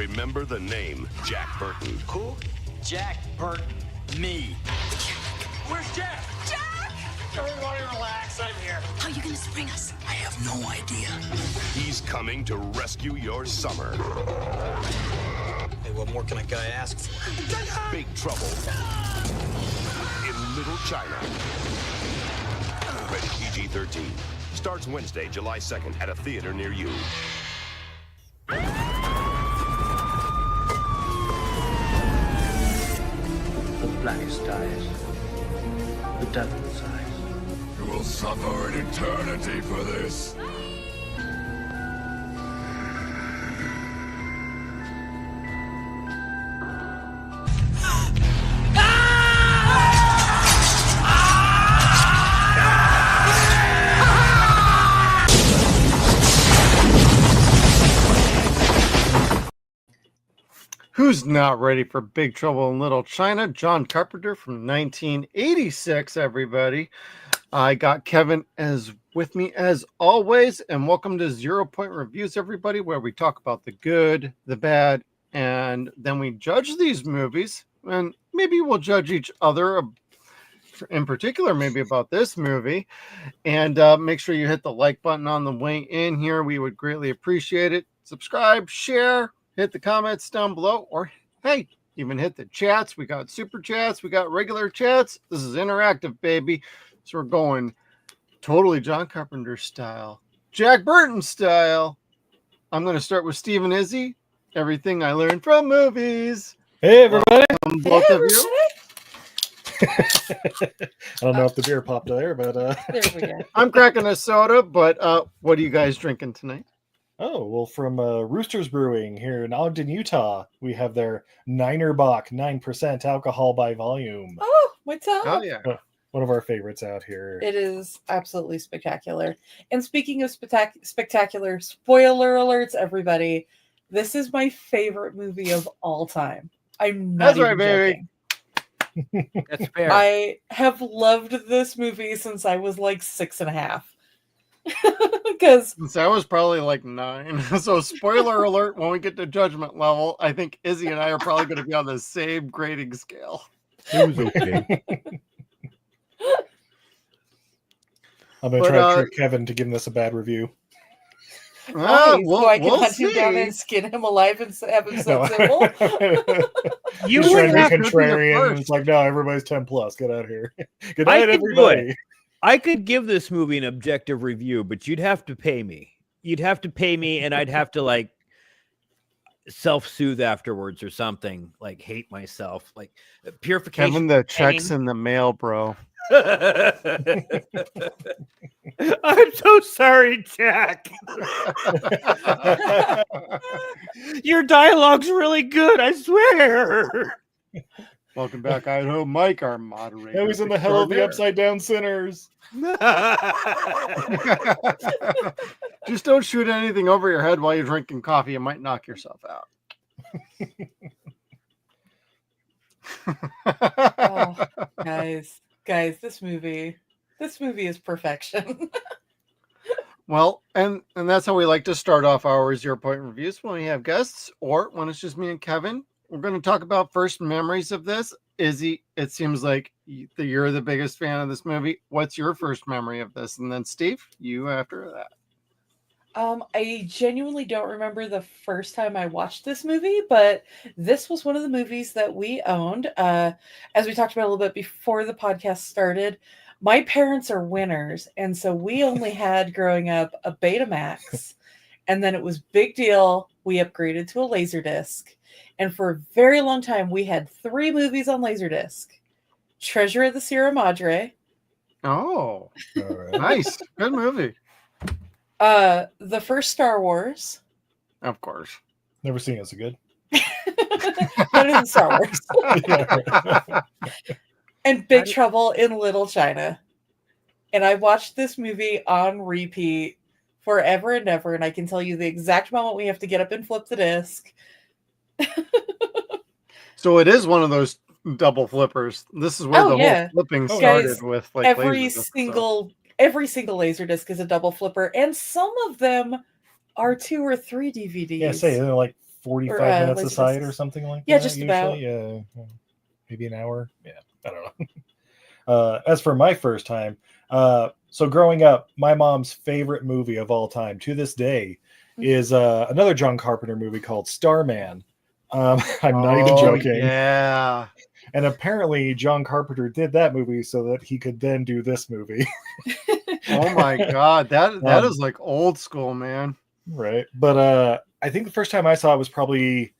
remember the name Jack Burton. Who? Jack Burton. Me. Where's Jack? Jack! Everybody relax, I'm here. How are you gonna spring us? I have no idea. He's coming to rescue your summer. Hey, what more can a guy ask for? Big Trouble in Little China. Rated PG-13. Starts Wednesday, July 2nd at a theater near you. The blackest eyes, the devil's eyes. You will suffer an eternity for this. Who's not ready for Big Trouble in Little China? John Carpenter from 1986, everybody. I got Kevin as with me as always, and welcome to 0 Point Reviews, everybody, where we talk about the good, the bad, and then we judge these movies, and maybe we'll judge each other, in particular, maybe about this movie, and make sure you hit the like button on the way in here. We would greatly appreciate it. Subscribe, share, hit the comments down below, or hey, even hit the chats. We got super chats, we got regular chats. This is interactive, baby. So we're going totally John Carpenter style, Jack Burton style. I'm going to start with Steve and Izzy. Everything I learned from movies. Hey, everybody. Both of you. I don't know if the beer popped there, but There we go. I'm cracking a soda, but what are you guys drinking tonight? oh, well, from Roosters Brewing here in Ogden, Utah, we have their Niner Bock 9% alcohol by volume. Oh, what's up? Oh, yeah. One of our favorites out here. It is absolutely spectacular. And speaking of spectacular, spoiler alerts, everybody, this is my favorite movie of all time. I'm not That's right, even baby. joking. That's fair. I have loved this movie since I was like 6.5. Because Since I was probably like 9. So spoiler alert, when we get to judgment level, I think Izzy and I are probably going to be on the same grading scale. It was okay. I'm going But, to try to trick Kevin to give this a bad review. so I can we'll hunt him down see. and skin him alive and have him No. sent civil. You He's would trying to have be to be the contrarian. first. It's like, no, everybody's 10 plus. Get out of here. Good I night, could do everybody. I could give this movie an objective review, but you'd have to pay me. You'd have to pay me, and I'd have to like self-soothe afterwards or something, like hate myself, like purification. Kevin, the check's pain. in the mail, bro. I'm so sorry, Jack. Your dialogue's really good, I swear. Welcome back, Idaho Mike, our moderator. Now he's in the hell of the extraordinaire. upside down sinners. Just don't shoot anything over your head while you're drinking coffee. You might knock yourself out. Oh, guys, this movie is perfection. Well, and that's how we like to start off our 0 Point reviews when we have guests or when it's just me and Kevin. We're going to talk about first memories of this. Izzy, it seems like you're the biggest fan of this movie. What's your first memory of this? And then Steve, you after that. I genuinely don't remember the first time I watched this movie, but this was one of the movies that we owned. As we talked about a little bit before the podcast started, my parents are winners, and so we only had growing up a Betamax, and then it was big deal. We upgraded to a Laserdisc, and for a very long time, we had 3 movies on Laserdisc: Treasure of the Sierra Madre, Oh, All right. nice. Good movie. the first Star Wars, Of course. Never seen it. Is it good? better than Star Wars, Yeah. and Big Trouble in Little China. And I watched this movie on repeat forever and ever, and I can tell you the exact moment we have to get up and flip the disc. So it is one of those double flippers. This is where Oh, the yeah. whole flipping Oh, started guys, with like every Laserdisc, so. single Laserdisc is a double flipper, and some of them are 2 or 3 DVDs. Yeah, say they're like 45 Or, minutes Laser aside or Discs. something like Yeah, that. just usually. about. Yeah, maybe an hour. Yeah, I don't know. As for my first time, so growing up, my mom's favorite movie of all time to this day is another John Carpenter movie called Starman. I'm not even joking. Yeah. And apparently John Carpenter did that movie so that he could then do this movie. Oh my God. That is like old school, man. Right. But I think the first time I saw it was probably,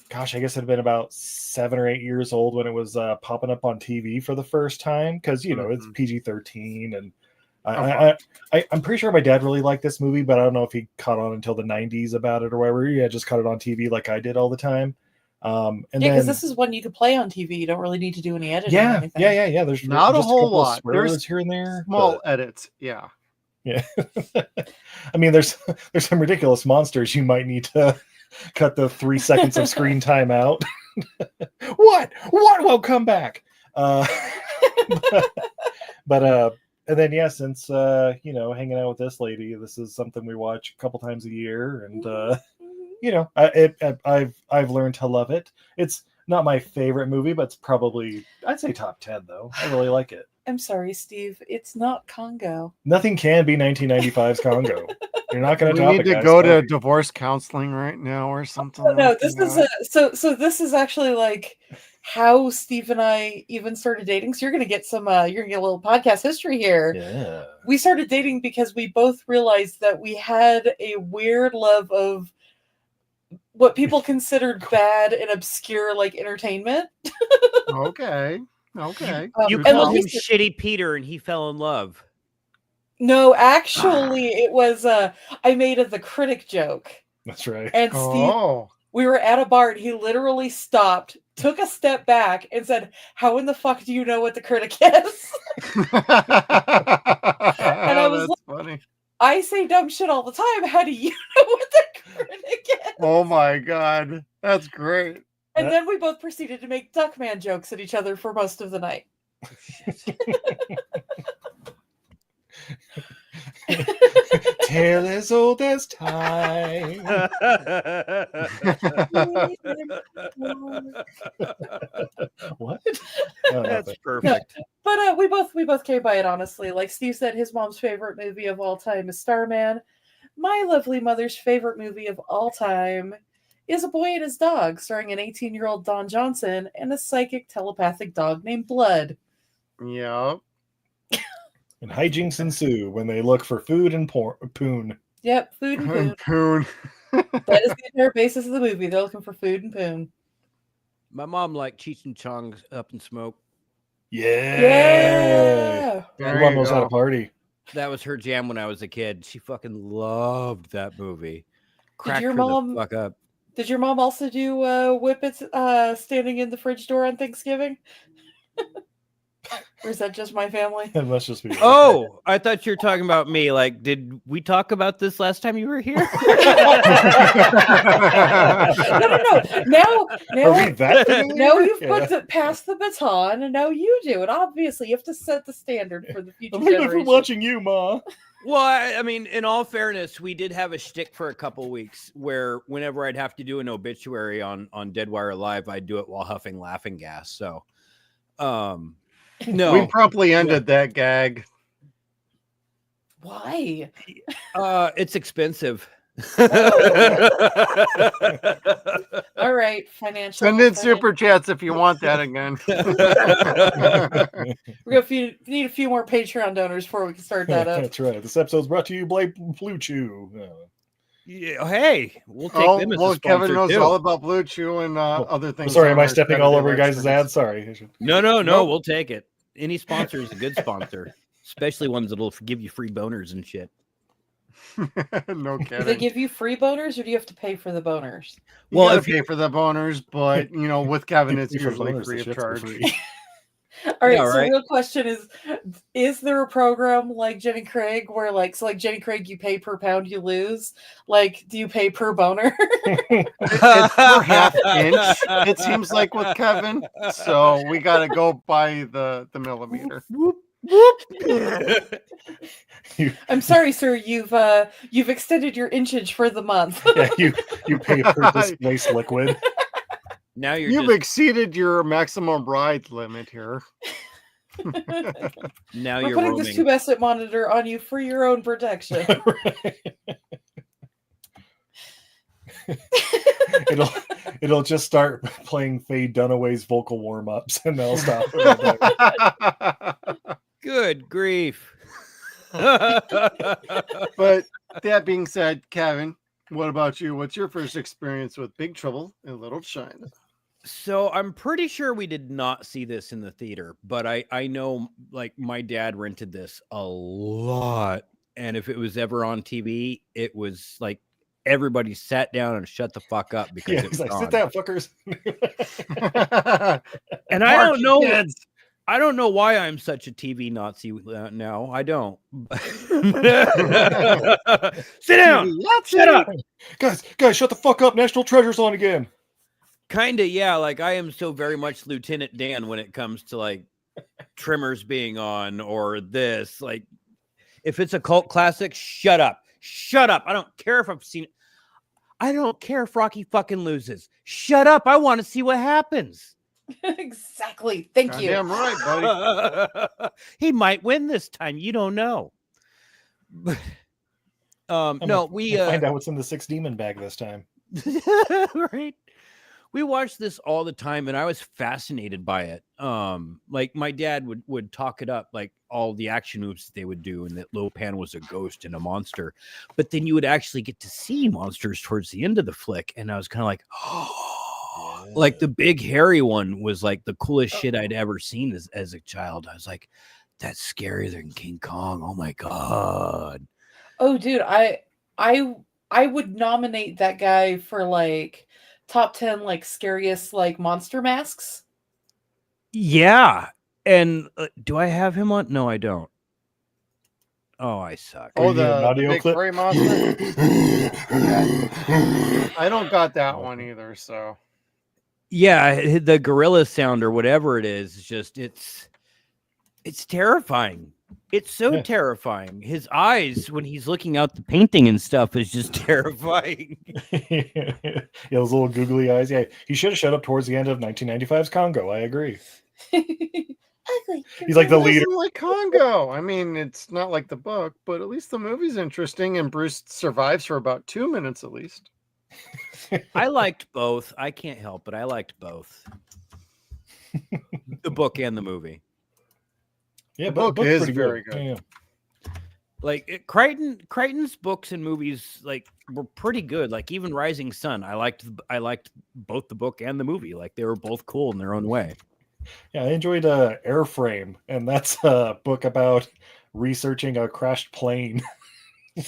gosh, I guess it had been about 7 or 8 years old when it was popping up on TV for the first time. Because, you know, it's PG-13. And I'm pretty sure my dad really liked this movie, but I don't know if he caught on until the 90s about it or whatever. Yeah, just caught it on TV like I did all the time. And because this is one you could play on TV. You don't really need to do any editing. Or Yeah. anything. Yeah. There's Not a just whole couple of lot. swears There's here and there. Small edits. Yeah. Yeah. I mean, there's some ridiculous monsters you might need to cut the 3 seconds of screen time out. What will come back? But and then since hanging out with this lady, this is something we watch a couple times a year, and I've learned to love it. It's not my favorite movie, but it's probably, I'd say, top 10 though. I really like it. I'm sorry, Steve. It's not Congo. Nothing can be 1995's Congo. You're not going to top it. We need to go to divorce counseling right now or something. No, this is so this is actually like how Steve and I even started dating. So you're gonna get some you're gonna get a little podcast history here. Yeah. We started dating because we both realized that we had a weird love of what people considered bad and obscure like entertainment. Okay. You and called he him Shitty Peter and he fell in love. No, actually it was I made a The Critic joke. That's right. And Steve, we were at a bar and he literally stopped, took a step back, and said, "How in the fuck do you know what The Critic is?" And I was like, funny. I say dumb shit all the time. How do you know what The Critic is? Oh my God. That's great. And then we both proceeded to make Duckman jokes at each other for most of the night. Tale as old as time. What? That's perfect. But we both came by it honestly. Like Steve said, his mom's favorite movie of all time is Starman. My lovely mother's favorite movie of all time is A Boy and His Dog, starring an 18-year-old Don Johnson and a psychic telepathic dog named Blood. Yep. And hijinks ensue when they look for food and poon. Yep, food and poon. Poon. That is the entire basis of the movie. They're looking for food and poon. My mom liked Cheech and Chong's Up in Smoke. Yeah. Everyone knows how to party. That was her jam when I was a kid. She fucking loved that movie. Cracked your her mom- the fuck up. Did your mom also do Whippets standing in the fridge door on Thanksgiving? Or is that just my family? It must just be. Oh, I thought you were talking about me. Like, did we talk about this last time you were here? No. Now you've passed the baton, and now you do it. Obviously, you have to set the standard for the future generation. I'm watching you, Ma. Well, I mean, in all fairness, we did have a shtick for a couple weeks where whenever I'd have to do an obituary on Deadwire Live, I'd do it while huffing laughing gas. So, no, we promptly ended that gag. Why? It's expensive. All right, financial. Send in super chats if you want that again. We're gonna need a few more Patreon donors before we can start that up. That's right. This episode's brought to you by Blue Chew. Yeah, hey, we'll take them as a sponsor Kevin knows too. all about Blue Chew and other things. Sorry, am I stepping all over you guys' ads? Sorry. No, Nope. we'll take it. Any sponsor is a good sponsor, especially ones that'll give you free boners and shit. No kidding. Do they give you free boners, or do you have to pay for the boners? Well, if you pay for the boners, but with Kevin, it's Pay for usually boners, free the of shit's for charge. free. All right, Yeah, so right. the real question is there a program like Jenny Craig where like Jenny Craig you pay per pound you lose? Like, do you pay per boner? It's per half inch, it seems like with Kevin. So we got to go by the millimeter. I'm sorry, sir. You've extended your inchage for the month. Yeah, you pay per displace liquid. Now You've exceeded your maximum ride limit here. Now We're you're putting roaming. this tubescent monitor on you for your own protection. It'll just start playing Faye Dunaway's vocal warm-ups and they'll stop. Good grief. But that being said, Kevin, what about you? What's your first experience with Big Trouble in Little China? So I'm pretty sure we did not see this in the theater, but I know like my dad rented this a lot. And if it was ever on TV, it was like everybody sat down and shut the fuck up because it was like, on. sit down, fuckers. And I don't know. Kids. I don't know why I'm such a TV Nazi now. I don't. Sit down. Shut up. Guys, shut the fuck up. National Treasure's on again. Kinda, yeah. Like I am so very much Lieutenant Dan when it comes to like Trimmers being on or this. Like if it's a cult classic, shut up. Shut up. I don't care if I've seen it. I don't care if Rocky fucking loses. Shut up. I want to see what happens. Exactly. Thank you. Damn right, buddy. He might win this time. You don't know. No, we find out what's in the 6 demon bag this time. Right. We watched this all the time and I was fascinated by it. Like my dad would talk it up, like all the action moves they would do, and that Lopan was a ghost and a monster. But then you would actually get to see monsters towards the end of the flick, and I was kind of like, oh, like the big hairy one was like the coolest shit I'd ever seen as a child. I was like, that's scarier than King Kong. Oh my god. Oh, dude, I would nominate that guy for like top 10 like scariest like monster masks. Yeah. And do I have him on? No, I don't. Oh, I suck. Oh, the audio big clip? furry monster. I don't got that one either. So yeah, the gorilla sound or whatever it is just it's terrifying. It's so terrifying. His eyes when he's looking out the painting and stuff is just terrifying. Yeah, those little googly eyes. Yeah, he should have showed up towards the end of 1995's Congo. I agree. Ugly. He's like the leader. Like Congo. I mean, it's not like the book, but at least the movie's interesting, and Bruce survives for about 2 minutes at least. I liked both. I can't help it. I liked both. The book and the movie. Yeah, the book book's is pretty very good. Yeah. Like Crichton's books and movies like were pretty good. Like even Rising Sun, I liked both the book and the movie. Like they were both cool in their own way. Yeah, I enjoyed Airframe, and that's a book about researching a crashed plane.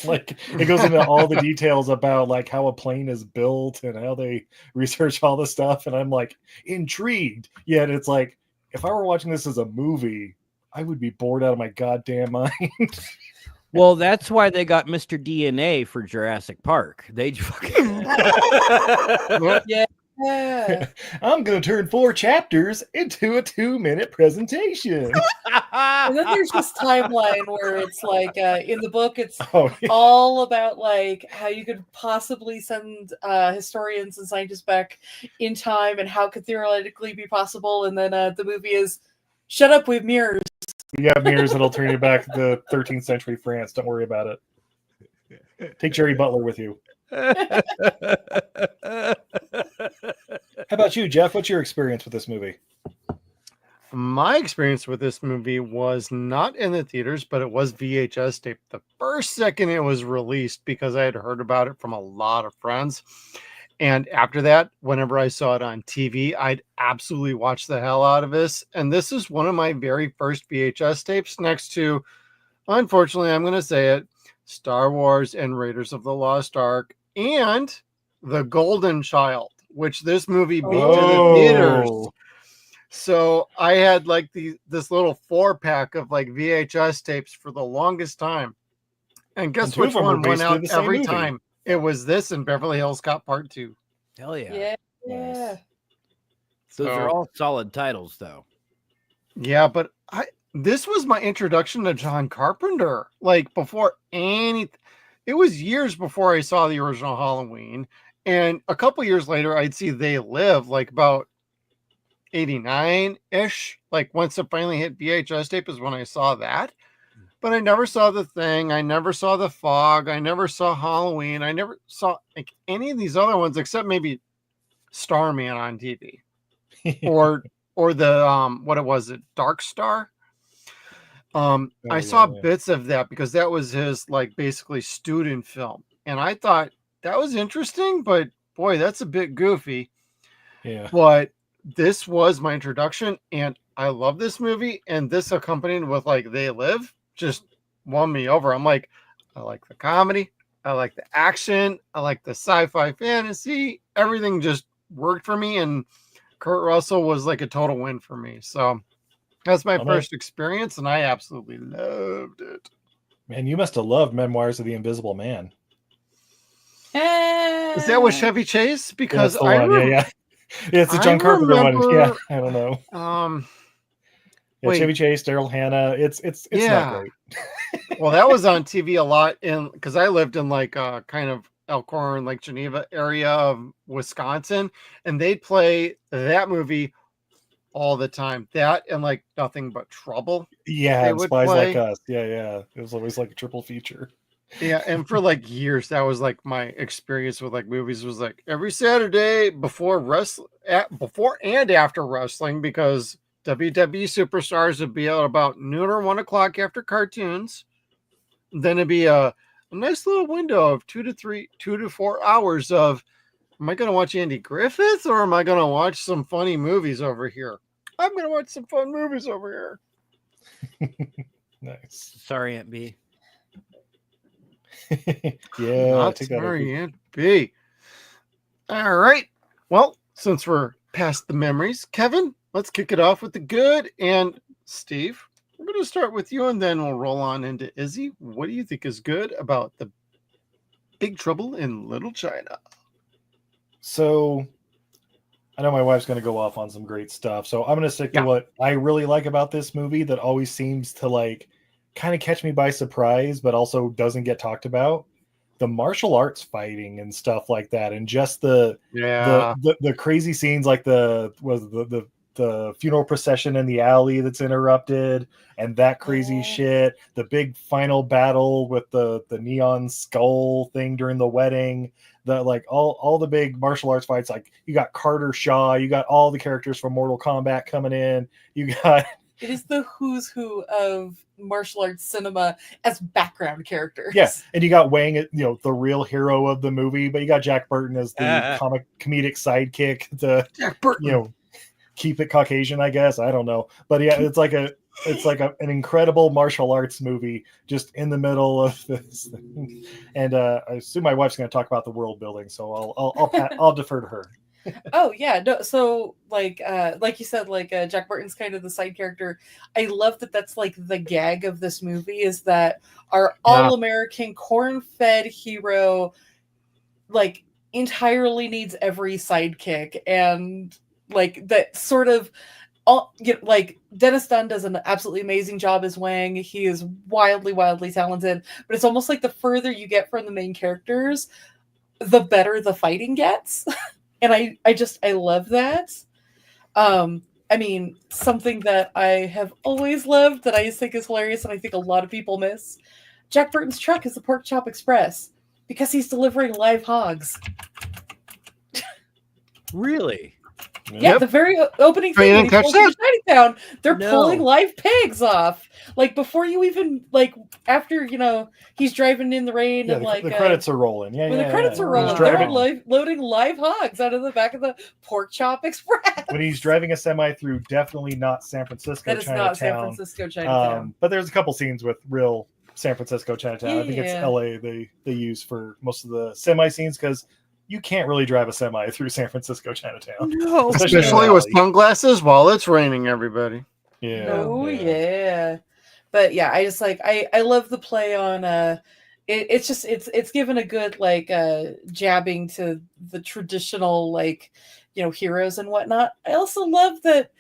Like it goes into all the details about like how a plane is built and how they research all the stuff, and I'm like intrigued. Yet it's like if I were watching this as a movie, I would be bored out of my goddamn mind. Well, that's why they got Mr. DNA for Jurassic Park. They fucking Yeah. I'm going to turn 4 chapters into a 2-minute presentation. And then there's this timeline where it's like in the book it's Oh, yeah. all about like how you could possibly send historians and scientists back in time and how could theoretically be possible, and then the movie is shut up, we have mirrors. We got mirrors that'll turn you back to 13th century France. Don't worry about it. Take Jerry Butler with you. How about you, Jeff? What's your experience with this movie? My experience with this movie was not in the theaters, but it was VHS tape the first second it was released because I had heard about it from a lot of friends. And after that, whenever I saw it on TV, I'd absolutely watch the hell out of this. And this is one of my very first VHS tapes next to, unfortunately, I'm going to say it, Star Wars and Raiders of the Lost Ark and The Golden Child, which this movie beat to the theaters. So I had like this little 4-pack of like VHS tapes for the longest time. And guess which one went out every time? It was this and Beverly Hills Cop Part 2. Hell yeah. Yeah. Those are all solid titles though. Yeah, but this was my introduction to John Carpenter. Like before any, it was years before I saw the original Halloween, and a couple years later, I'd see They Live, like about 89 ish. Like once it finally hit VHS tape is when I saw that. But I never saw The Thing. I never saw The Fog. I never saw Halloween. I never saw like any of these other ones except maybe Starman on TV, or the what it was, it Dark Star. I saw bits of that because that was his like basically student film, and I thought that was interesting. But boy, that's a bit goofy. Yeah. But this was my introduction, and I love this movie. And this accompanied with like They Live just won me over. I'm like, I like the comedy, I like the action, I like the sci-fi fantasy. Everything just worked for me, and Kurt Russell was like a total win for me. So that's my first experience, and I absolutely loved it. Man, you must have loved Memoirs of the Invisible Man. Is that with Chevy Chase? Because yeah, yeah. It's the John Carpenter one. Yeah, I don't know. Yeah, Chevy Chase, Daryl Hannah. It's not great. Well, that was on TV a lot because I lived in like kind of Elkhorn, like Geneva area of Wisconsin, and they'd play that movie all the time. That and like Nothing But Trouble. Yeah, and Spies Like Us. Yeah. It was always like a triple feature. Yeah, and for like years, that was like my experience with like movies was like every Saturday before and after wrestling, because WWE superstars would be out about noon or 1 o'clock after cartoons. Then it'd be a nice little window of 2 to 4 hours of, am I going to watch Andy Griffith or am I going to watch some funny movies over here? I'm going to watch some fun movies over here. Nice. Sorry, Aunt B. Yeah, not sorry, Aunt B. All right. Well, since we're past the memories, Kevin, let's kick it off with the good. And Steve, we're going to start with you, and then we'll roll on into Izzy. What do you think is good about the Big Trouble in Little China? So, I know my wife's going to go off on some great stuff, so I'm going to stick to what I really like about this movie that always seems to like kind of catch me by surprise, but also doesn't get talked about. The martial arts fighting and stuff like that, and just the crazy scenes, like the funeral procession in the alley that's interrupted, and that crazy shit. The big final battle with the neon skull thing during the wedding. The like all the big martial arts fights. Like you got Carter Shaw, you got all the characters from Mortal Kombat coming in. You got it is the who's who of martial arts cinema as background characters. Yeah, and you got Wang, the real hero of the movie, but you got Jack Burton as the comedic sidekick to Jack Burton. Keep it Caucasian, I guess. I don't know, but yeah, it's like an incredible martial arts movie just in the middle of this thing. And I assume my wife's going to talk about the world building, so I'll defer to her. Oh yeah, no. So like you said, like Jack Burton's kind of the side character. I love that. That's like the gag of this movie is that our all-American corn-fed hero, like entirely needs every sidekick, and like that sort of. Like Dennis Dunn does an absolutely amazing job as Wang. He is wildly talented, but it's almost like the further you get from the main characters, the better the fighting gets. And I love that. I mean, something that I have always loved that I just think is hilarious and I think a lot of people miss. Jack Burton's truck is the Pork Chop Express because he's delivering live hogs. Really? Yeah, the very opening thing when he pulls into Chinatown, they're pulling live pigs off. Like before you even after he's driving in the rain and the credits are rolling. Yeah, when the credits are rolling, they're loading live hogs out of the back of the Pork Chop Express. When he's driving a semi through, definitely not San Francisco. That is not San Francisco Chinatown. But there's a couple scenes with real San Francisco Chinatown. Yeah. I think it's LA they use for most of the semi scenes because you can't really drive a semi through San Francisco Chinatown. No, especially with sunglasses while it's raining, everybody. Yeah. Oh yeah. But yeah, I just I love the play on it's given a good jabbing to the traditional heroes and whatnot. I also love that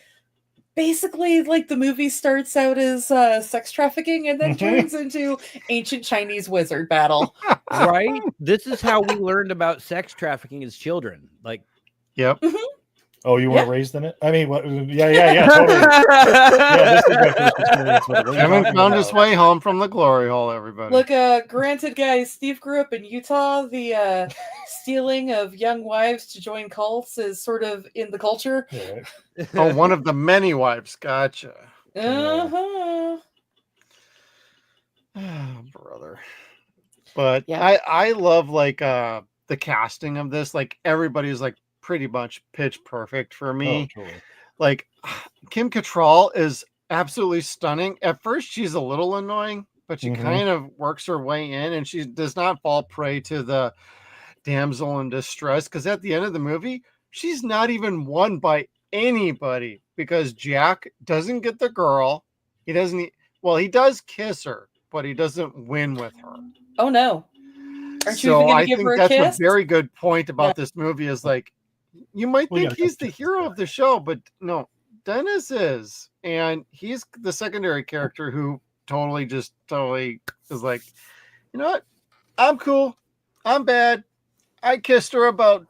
basically, like, the movie starts out as sex trafficking and then turns into ancient Chinese wizard battle. Right? This is how we learned about sex trafficking as children. Like, Yep. Oh, you weren't Yeah. raised in it? I mean, what? Yeah, totally. Yeah, this is my first experience with it. What are you Kevin talking found his about? way home from the glory hole, everybody. Look, granted, guys, Steve grew up in Utah. The stealing of young wives to join cults is sort of in the culture. Yeah. Oh, one of the many wives. Gotcha. Uh-huh. Oh, brother. But Yeah. I love like the casting of this. Like everybody's like pretty much pitch perfect for me. Oh, totally. Like Kim Cattrall is absolutely stunning. At first she's a little annoying, but she kind of works her way in and she does not fall prey to the damsel in distress, because at the end of the movie she's not even won by anybody, because Jack doesn't get the girl. He doesn't, well, he does kiss her, but he doesn't win with her. Oh, no. Aren't you So even going I to give think her a that's kiss? a very good point about this movie, is like, you might We think gotta he's come the to hero this of the show, but no, Dennis is, and he's the secondary character who totally is like, you know what, I'm cool, I'm bad, I kissed her about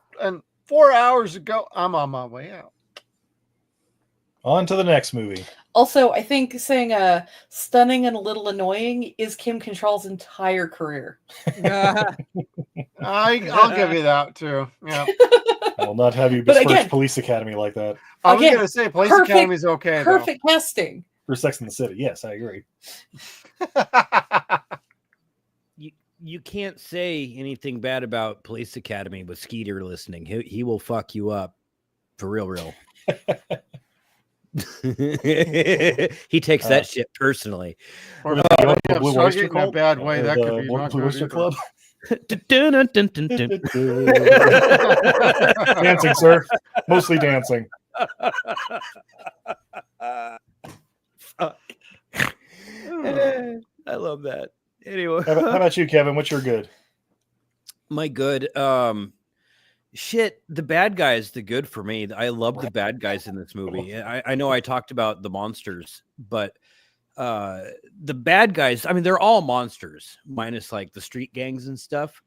4 hours ago, I'm on my way out. On to the next movie. Also, I think saying stunning and a little annoying is Kim Cattrall's entire career. I'll give you that too. Yeah. I will not have you But besmirch again- Police Academy like that. I was Again, gonna say Police perfect- Academy's okay Perfect casting. For Sex in the City. Yes, I agree. though. you can't say anything bad about Police Academy with Skeeter listening. He will fuck you up for real. He takes that shit personally. Or You if want you the have Blue Stargate Oyster in a Cult? bad way, Or that the could be not Blue good Oyster either. Club? Dancing, Dancing, sir. Mostly dancing. Fuck. I love that. Anyway, How about you, Kevin? What's your good? my good. Shit, the bad guy is the good for me. I love the bad guys in this movie. I know I talked about the monsters, but the bad guys, I mean, they're all monsters, minus like the street gangs and stuff.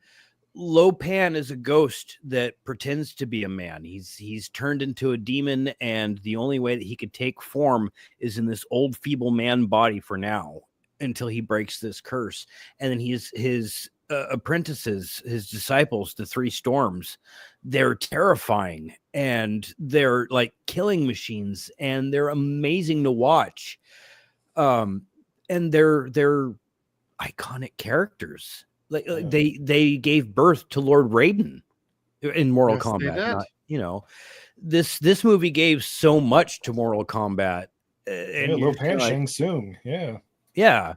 Lopan is a ghost that pretends to be a man. He's turned into a demon, and the only way that he could take form is in this old feeble man body for now, until he breaks this curse. And then his apprentices, his disciples, the three storms, they're terrifying, and they're like killing machines, and they're amazing to watch. And they're iconic characters. Like they gave birth to Lord Raiden in Mortal Yes, they Kombat. did. Not, this movie gave so much to Mortal Kombat. Yeah, you're Lopan, like, Shang Tsung. Yeah. yeah.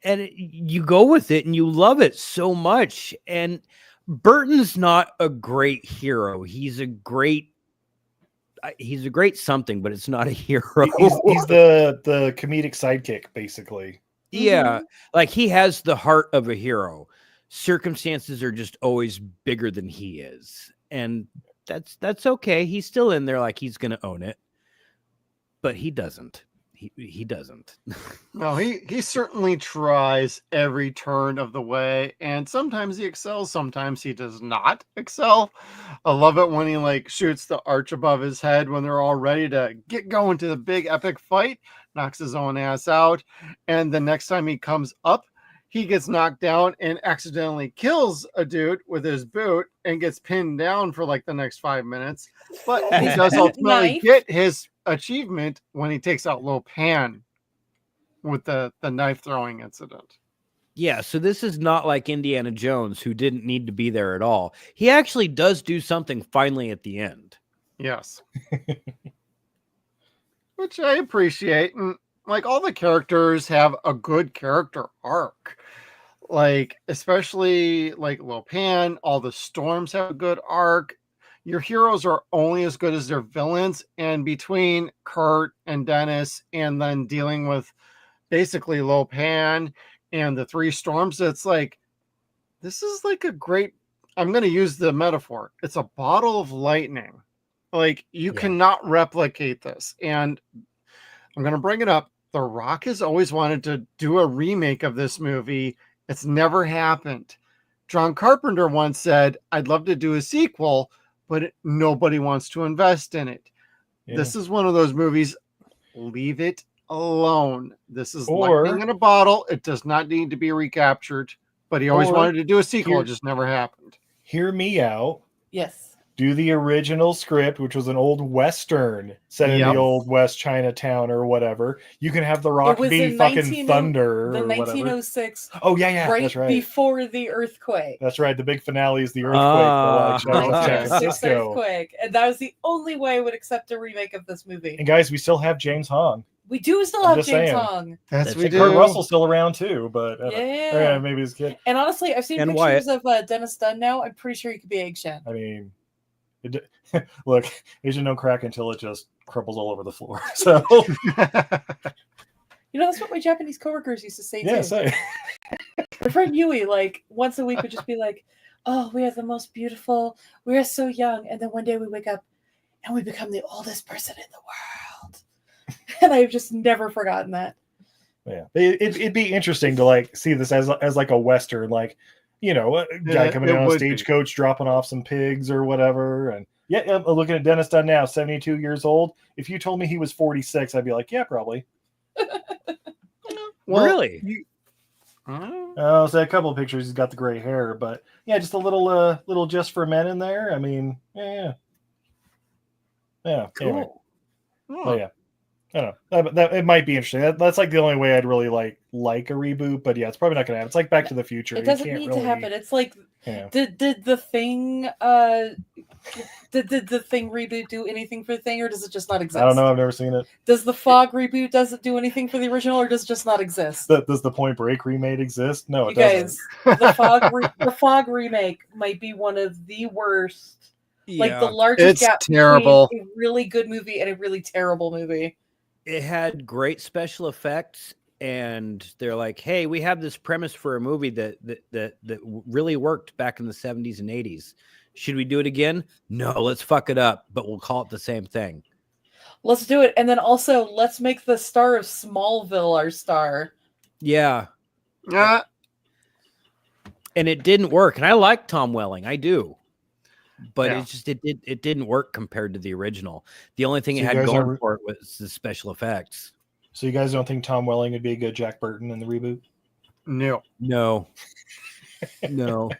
And you go with it and you love it so much. And Burton's not a great hero. He's a great something, but it's not a hero. He's the comedic sidekick, basically. Yeah, like he has the heart of a hero. Circumstances are just always bigger than he is. And that's okay. He's still in there like he's gonna own it. But he doesn't. He doesn't. No, he certainly tries every turn of the way, and sometimes he excels, sometimes he does not excel. I love it when he like shoots the arch above his head when they're all ready to get going to the big epic fight, knocks his own ass out, and the next time he comes up, he gets knocked down and accidentally kills a dude with his boot and gets pinned down for like the next 5 minutes. But he does ultimately Knife. get his achievement when he takes out Lopan with the knife throwing incident. Yeah, so this is not like Indiana Jones, who didn't need to be there at all. He actually does do something finally at the end. Yes. Which I appreciate. And like all the characters have a good character arc. Like, especially like Lopan, all the storms have a good arc. Your heroes are only as good as their villains. And between Kurt and Dennis, and then dealing with basically Lopan and the three storms, it's like, this is like a great, I'm going to use the metaphor. It's a bottle of lightning. Like, you cannot replicate this. And I'm going to bring it up. The Rock has always wanted to do a remake of this movie. It's never happened. John Carpenter once said, I'd love to do a sequel, but nobody wants to invest in it. Yeah. This is one of those movies. Leave it alone. This is lightning in a bottle. It does not need to be recaptured, but he always wanted to do a sequel. It just never happened. Hear me out. Yes. Do the original script, which was an old Western set in the old West Chinatown or whatever. You can have The Rock be fucking Thunder. The or 1906. Oh, yeah. Right, that's right. Before the earthquake. That's right. The big finale is the earthquake. San Francisco. Earthquake. And that was the only way I would accept a remake of this movie. And guys, we still have James Hong. We do still have James Hong. That's we do. Kurt Russell's still around too, but yeah, maybe he's good. And honestly, I've seen pictures of Dennis Dunn now. I'm pretty sure he could be Egg Shen. I mean, look, Asian don't crack until it just crumbles all over the floor. So, that's what my Japanese coworkers used to say too. Yeah, say. My friend Yui, like once a week, would just be like, "Oh, we are the most beautiful. We are so young," and then one day we wake up and we become the oldest person in the world. And I've just never forgotten that. Yeah, it'd be interesting to like see this as like a Western, like a guy coming in on a stagecoach, dropping off some pigs or whatever. And I'm looking at Dennis Dunn now, 72 years old. If you told me he was 46, I'd be like, yeah, probably. Well, really? So a couple of pictures, he's got the gray hair, but yeah, just a little Just for Men in there. I mean, yeah. Cool. Anyway. Oh yeah. I don't know. That it might be interesting. That's like the only way I'd really like a reboot. But yeah, it's probably not going to happen. It's like Back to the Future. It doesn't need to happen. It's like, did the Thing did the Thing reboot do anything for the Thing, or does it just not exist? I don't know. I've never seen it. Does the Fog reboot does it do anything for the original, or does it just not exist? Does the Point Break remake exist? No, it doesn't. Guys, the Fog remake might be one of the worst. Yeah. Like the largest gap terrible. Between a really good movie and a really terrible movie. It had great special effects, and they're like, "Hey, we have this premise for a movie that really worked back in the 70s and 80s. Should we do it again? No, let's fuck it up, but we'll call it the same thing. Let's do it, and then also let's make the star of Smallville our star." Yeah. And it didn't work, and I like Tom Welling, I do. But it didn't work compared to the original. The only thing it had going for it was the special effects. So you guys don't think Tom Welling would be a good Jack Burton in the reboot? No.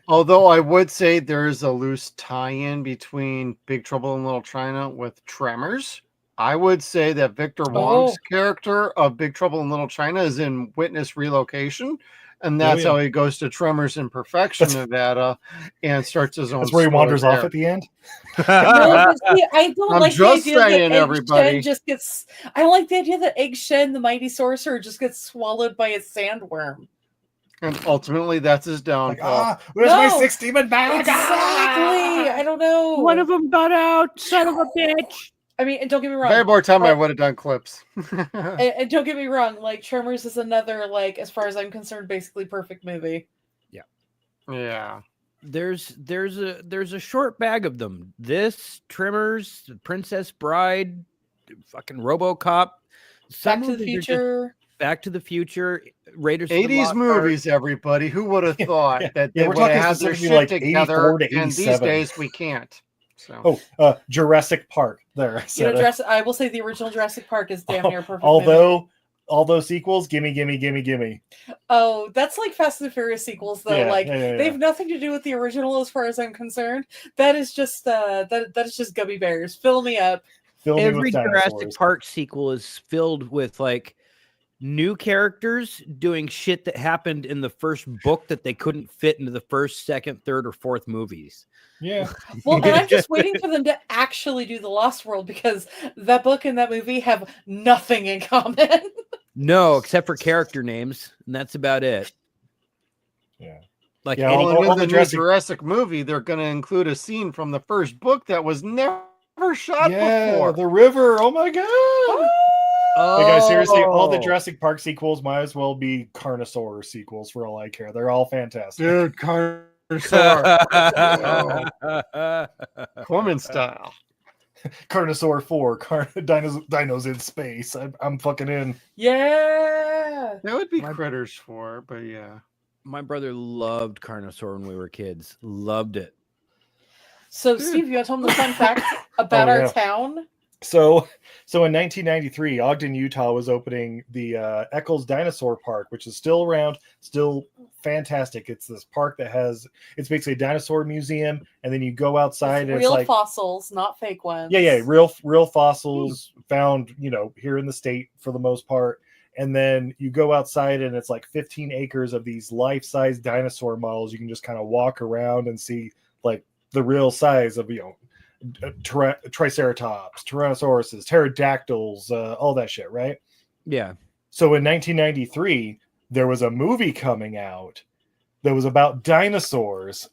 Although I would say there is a loose tie-in between Big Trouble in Little China with Tremors. I would say that Victor Wong's character of Big Trouble in Little China is in Witness Relocation. And that's how he goes to Tremors in Perfection, Nevada, and starts his own. That's where he wanders off at the end. I don't like the idea that Egg Shen just gets. I don't like the idea that Egg Shen, the mighty sorcerer, just gets swallowed by a sandworm. And ultimately, that's his downfall. Where's my 6 demon bags? Exactly. I don't know. One of them got out. Son of a bitch. I mean, and don't get me wrong. Very more time I would have done clips. and don't get me wrong. Like Tremors is another, like, as far as I'm concerned, basically perfect movie. Yeah. There's a short bag of them. This, Tremors, Princess Bride, fucking RoboCop, Back to the Future. Back to the Future, Raiders 80s movies, everybody. Who would have thought that they would have had their shit like together, and these days we can't. So. Jurassic Park. There. I will say the original Jurassic Park is damn near perfect. Although all those sequels, gimme. Oh, that's like Fast and Furious sequels, though. They have nothing to do with the original, as far as I'm concerned. That is just that is just gummy bears. Fill me up. Every Jurassic Park sequel is filled with like new characters doing shit that happened in the first book that they couldn't fit into the first, second, third, or fourth movies. Yeah. Well, and I'm just waiting for them to actually do The Lost World, because that book and that movie have nothing in common. No, except for character names, and that's about it. Yeah. Like in the Jurassic movie, they're going to include a scene from the first book that was never shot before. The river. Oh my god. Hey guys, seriously, all the Jurassic Park sequels might as well be Carnosaur sequels for all I care. They're all fantastic. Dude, Carnosaur. Woman style. Carnosaur 4, Dinos in space. I'm fucking in. Yeah. That would be Critters 4, but yeah. My brother loved Carnosaur when we were kids. Loved it. So, Steve, you want to tell them the fun fact about our town? So in 1993, Ogden, Utah was opening the Eccles Dinosaur Park, which is still around, still fantastic. It's this park that it's basically a dinosaur museum, and then you go outside and real it's like fossils, not fake ones. Yeah, real fossils found, here in the state for the most part. And then you go outside and it's like 15 acres of these life-size dinosaur models. You can just kind of walk around and see like the real size of, Triceratops, Tyrannosauruses, pterodactyls, all that shit, right? Yeah. So in 1993, there was a movie coming out that was about dinosaurs.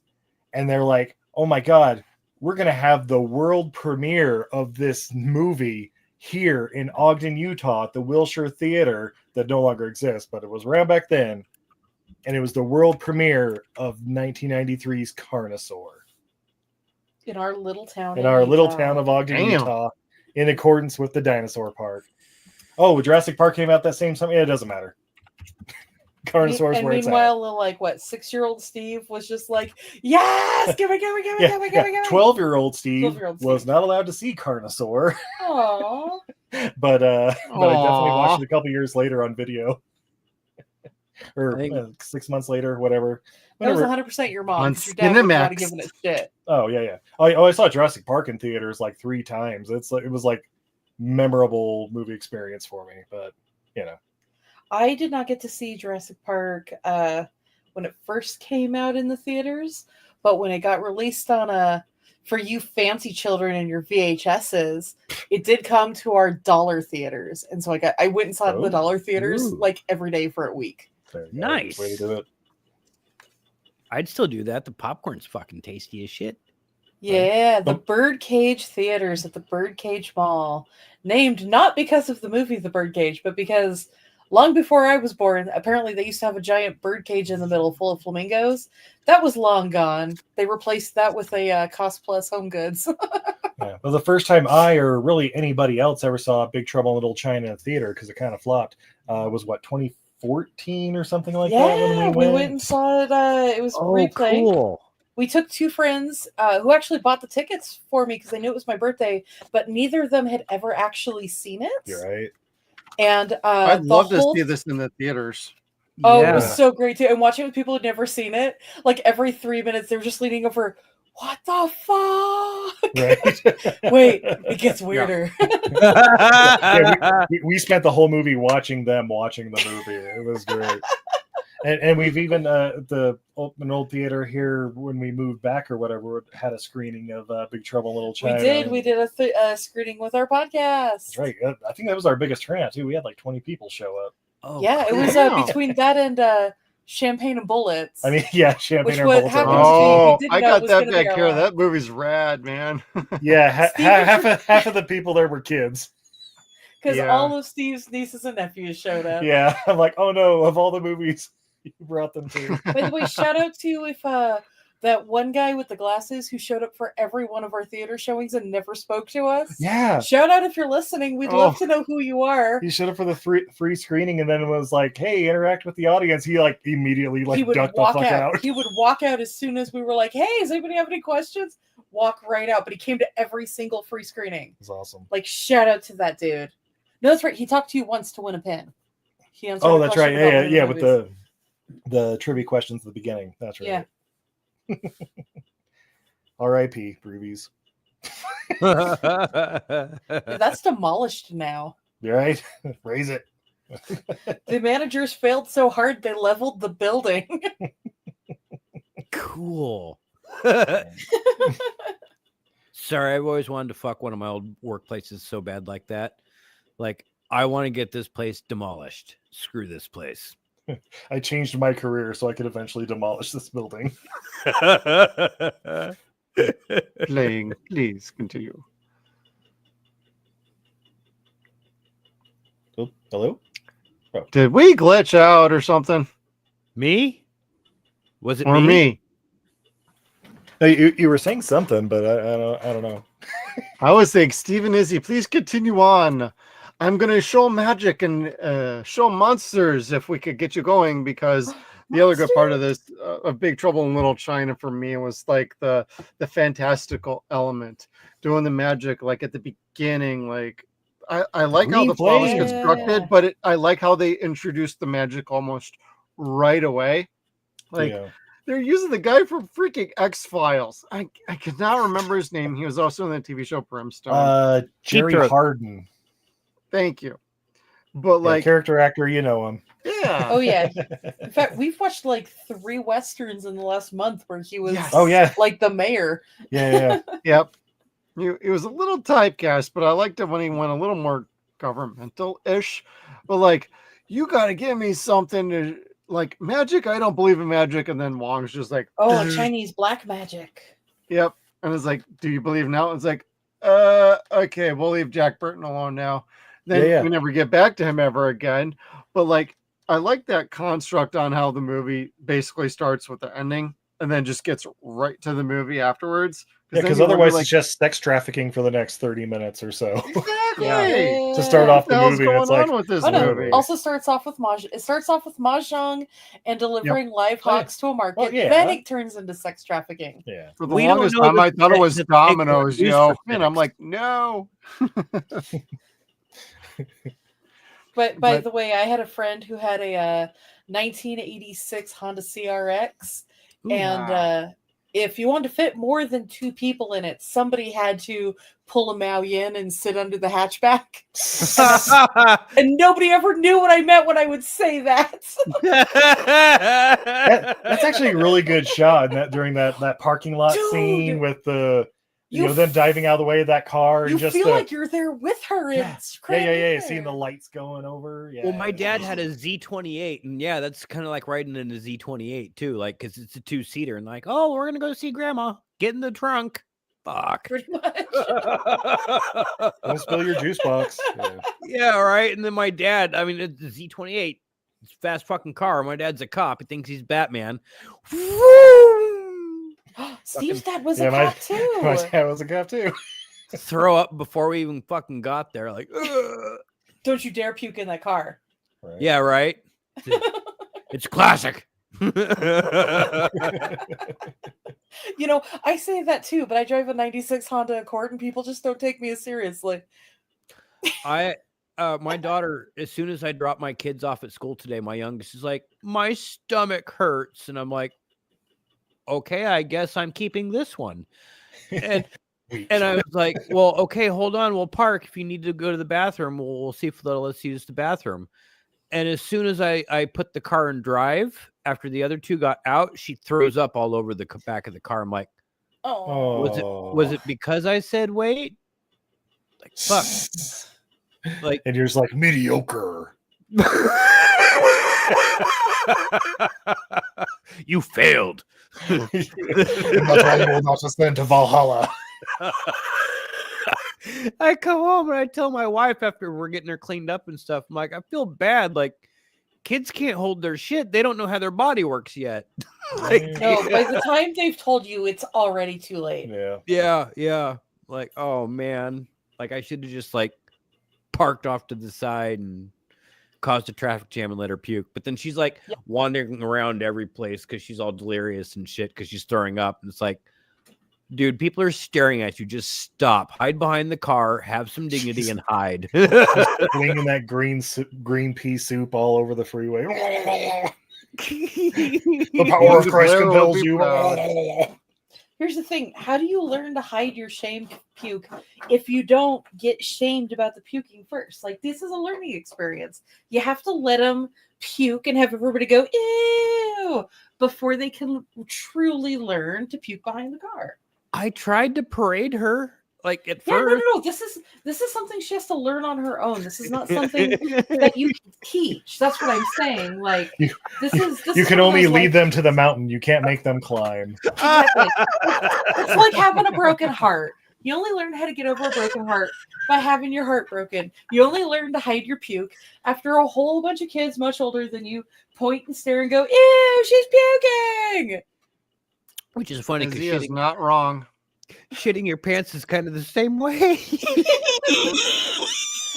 And they're like, oh my God, we're going to have the world premiere of this movie here in Ogden, Utah, at the Wilshire Theater that no longer exists, but it was around back then. And it was the world premiere of 1993's Carnosaur. In our little town. In our little town of Ogden, Utah, in accordance with the dinosaur park. Oh, Jurassic Park came out that same summer? Yeah, it doesn't matter. Carnosaur's and where it's at. Meanwhile, like, 6-year-old Steve was just like, yes, give me. 12-year-old Steve was not allowed to see Carnosaur. Aww. but I definitely watched it a couple years later on video. Or 6 months later, whatever. That was 100% your mom. Your dad was not giving it shit. Oh, yeah. I saw Jurassic Park in theaters like 3 times. It was like memorable movie experience for me, but I did not get to see Jurassic Park when it first came out in the theaters, but when it got released on for you fancy children and your VHSs, it did come to our dollar theaters, and so I went and saw it in the dollar theaters like every day for a week. Nice. Way to do it. I'd still do that. The popcorn's fucking tasty as shit. Yeah, the Birdcage Theaters at the Birdcage Mall. Named not because of the movie The Birdcage, but because long before I was born, apparently they used to have a giant birdcage in the middle full of flamingos. That was long gone. They replaced that with a Cost Plus Home Goods. Yeah. Well, the first time I or really anybody else ever saw Big Trouble in Little China in a theater, because it kind of flopped, was 2014 or something like that when we went and saw it. It was replay. Cool. We took 2 friends who actually bought the tickets for me because they knew it was my birthday, but neither of them had ever actually seen it. You're right. And I'd love to see this in the theaters. Oh, it was so great too. And watching it with people who'd never seen it, like every 3 minutes, they're just leaning over. What the fuck? Right. Wait, it gets weirder. We spent the whole movie watching them watching the movie. It was great. And we've even an old theater here when we moved back or whatever had a screening of Big Trouble in Little China. We did a screening with our podcast. That's right. I think that was our biggest turnout too. We had like 20 people show up. Oh, yeah, cool. It was between that and Champagne and Bullets. I mean, yeah, Champagne and Bullets. I got that back here. That movie's rad, man. Yeah, half of the people there were kids. Because all of Steve's nieces and nephews showed up. Yeah, I'm like, oh no, of all the movies, you brought them to. By the way, shout out to that one guy with the glasses who showed up for every one of our theater showings and never spoke to us. Yeah. Shout out if you're listening. We'd love to know who you are. He showed up for the free screening and then was like, hey, interact with the audience. He immediately ducked the fuck out. He would walk out as soon as we were like, hey, does anybody have any questions? Walk right out. But he came to every single free screening. It was awesome. Like, shout out to that dude. No, that's right. He talked to you once to win a pin. He answered that's right. Yeah, with the trivia questions at the beginning. That's right. Yeah. R.I.P. Broovies. That's demolished now. You're right. Raise it. The managers failed so hard they leveled the building. Cool. Sorry, I've always wanted to fuck one of my old workplaces so bad like that. Like, I want to get this place demolished. Screw this place. I changed my career so I could eventually demolish this building. Playing, please continue. Oh, hello? Oh. Did we glitch out or something? Me? Was it me? No, you were saying something, but I don't know. I always think, Steve and Izzy, please continue on. I'm going to show magic and show monsters if we could get you going, because the other good part of this, of Big Trouble in Little China for me, was like the fantastical element, doing the magic like at the beginning. Like I like how the fall is constructed, but I like how they introduced the magic almost right away. Like they're using the guy from freaking X-Files. I cannot remember his name. He was also in the TV show Brimstone. Jerry Harden. Thank you. But like character actor, you know him. Yeah. Oh yeah. In fact, we've watched like 3 westerns in the last month where he was like the mayor. Yeah. Yep. It was a little typecast, but I liked it when he went a little more governmental-ish. But like, you got to give me something to like magic. I don't believe in magic. And then Wong's just like, oh, Chinese black magic. Yep. And it's like, do you believe now? It's like, okay, we'll leave Jack Burton alone now. Then we never get back to him ever again. But like, I like that construct on how the movie basically starts with the ending and then just gets right to the movie afterwards. Yeah, because otherwise it's just sex trafficking for the next 30 minutes or so. Exactly. To start off the movie, going it's like, on with this movie? Also starts off with mahjong and delivering live hawks to a market. Then it turns into sex trafficking. Yeah. For the longest time, I thought it was Domino's, and I'm like, no. But by the way, I had a friend who had a 1986 Honda CRX, and if you wanted to fit more than 2 people in it, somebody had to pull a Mao Yin and sit under the hatchback. And nobody ever knew what I meant when I would say that. That's actually a really good shot during that parking lot scene with the them diving out of the way of that car. You and just feel like you're there with her. Yeah, seeing the lights going over. Yeah. Well, my dad had a Z28, and that's kind of like riding in a Z28 too, like because it's a 2-seater, and like, oh, we're gonna go see Grandma. Get in the trunk. Fuck. Pretty much. Don't spill your juice box. Yeah, right. And then my dad, I mean, it's a Z28. It's a fast fucking car. My dad's a cop. He thinks he's Batman. Steve's dad was a cop too. My dad was a cop too. Throw up before we even fucking got there. Like, ugh. Don't you dare puke in that car. Right. Yeah, right. It's classic. I say that too, but I drive a 96 Honda Accord and people just don't take me as seriously. My daughter, as soon as I drop my kids off at school today, my youngest is like, my stomach hurts. And I'm like, okay, I guess I'm keeping this one. And I was like, well, okay, hold on. We'll park. If you need to go to the bathroom, we'll see if they'll let us use the bathroom. And as soon as I put the car in drive, after the other 2 got out, she throws up all over the back of the car. I'm like, oh, was it because I said wait? Like, fuck. Like, and you're just like, mediocre. You failed. I will not ascend to Valhalla. I come home and I tell my wife after we're getting her cleaned up and stuff, I'm like, I feel bad. Like, kids can't hold their shit. They don't know how their body works yet. Like, no, by the time they've told you, it's already too late. Yeah. Like, oh man. Like, I should have just like parked off to the side and caused a traffic jam and let her puke. But then she's like wandering around every place because she's all delirious and shit because she's throwing up. And it's like, dude, people are staring at you. Just stop. Hide behind the car. Have some dignity and hide. Flinging that green pea soup all over the freeway. The power of Christ compels you. Here's the thing. How do you learn to hide your shame puke if you don't get shamed about the puking first? Like, this is a learning experience. You have to let them puke and have everybody go, ew, before they can truly learn to puke behind the car. I tried to parade her like at first. No. This is something she has to learn on her own. This is not something that you can teach. That's what I'm saying. Like, you can only lead them to the mountain. You can't make them climb. Exactly. It's like having a broken heart. You only learn how to get over a broken heart by having your heart broken. You only learn to hide your puke after a whole bunch of kids much older than you point and stare and go, ew, she's puking. Which is funny because she is not wrong. Shitting your pants is kind of the same way.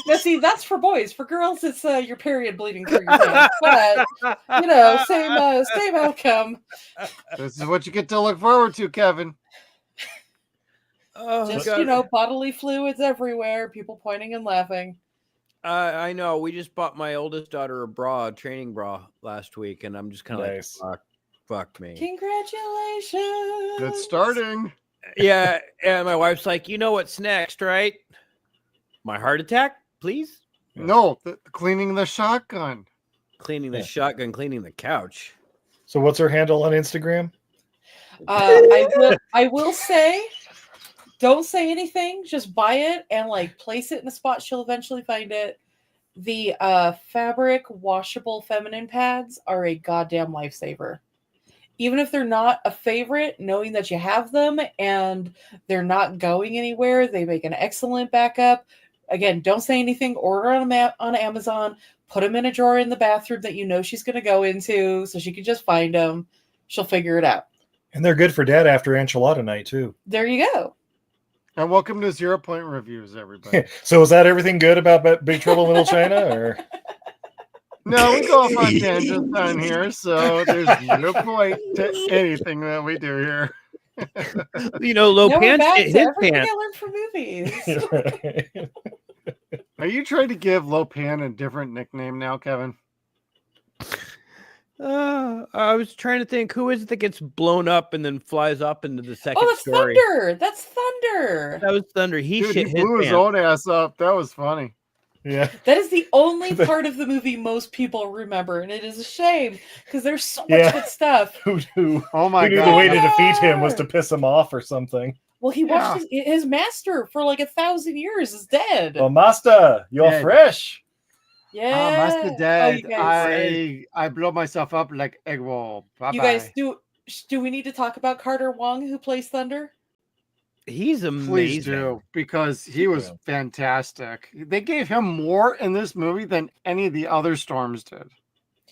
Now, see, that's for boys. For girls, it's your period bleeding through your pants. But same outcome. This is what you get to look forward to, Kevin. Oh, Just God. bodily fluids everywhere. People pointing and laughing. I know. We just bought my oldest daughter a training bra last week, and I'm just kind of Nice. like, fuck me. Congratulations. Good starting. Yeah, and my wife's like, you know what's next, right? My heart attack, please. No, cleaning the shotgun. Cleaning the shotgun, cleaning the couch. So what's her handle on Instagram? I will say, don't say anything. Just buy it and place it in a spot she'll eventually find it. The fabric washable feminine pads are a goddamn lifesaver. Even if they're not a favorite, knowing that you have them and they're not going anywhere, they make an excellent backup. Again, don't say anything. Order on Amazon. Put them in a drawer in the bathroom that you know she's going to go into so she can just find them. She'll figure it out. And they're good for Dad after enchilada night, too. There you go. And welcome to 0-Point Reviews, everybody. So is that everything good about Big Trouble in Little China? Or No, we go off on tangents on here, so there's no point to anything that we do here. Low pants hit his everything pants. I learned from movies. Are you trying to give Lopan a different nickname now, Kevin? I was trying to think, who is it that gets blown up and then flies up into the second That's story? Thunder. That's Thunder. That was Thunder. He Dude, he blew his own ass up. That was funny. Yeah. That is the only part of the movie most people remember, and it is a shame because there's so much good stuff. Oh my God. God. The way to defeat him was to piss him off or something. Well, he watched his master for 1,000 years is dead. Oh, Master, you're fresh. Yeah. Master dead. You guys, I blow myself up like egg roll. Bye-bye. You guys, do we need to talk about Carter Wong, who plays Thunder? He's amazing. Please do, because he was fantastic. They gave him more in this movie than any of the other Storms did.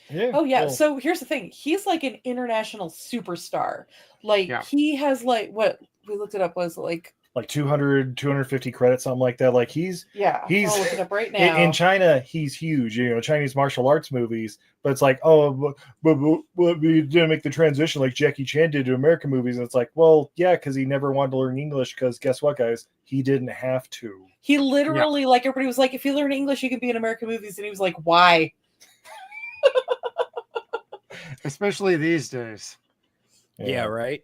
Yeah. Oh yeah. So here's the thing: he's like an international superstar. He has what we looked it up was like 200, 250 credits, something like that. He's I'll look it up right now. In China, he's huge. Chinese martial arts movies, but it's like, but we didn't make the transition like Jackie Chan did to American movies. And it's like, well, yeah, because he never wanted to learn English. Because guess what, guys, he didn't have to. He literally, everybody was like, if you learn English, you can be in American movies, and he was like, why? Especially these days. Yeah, right.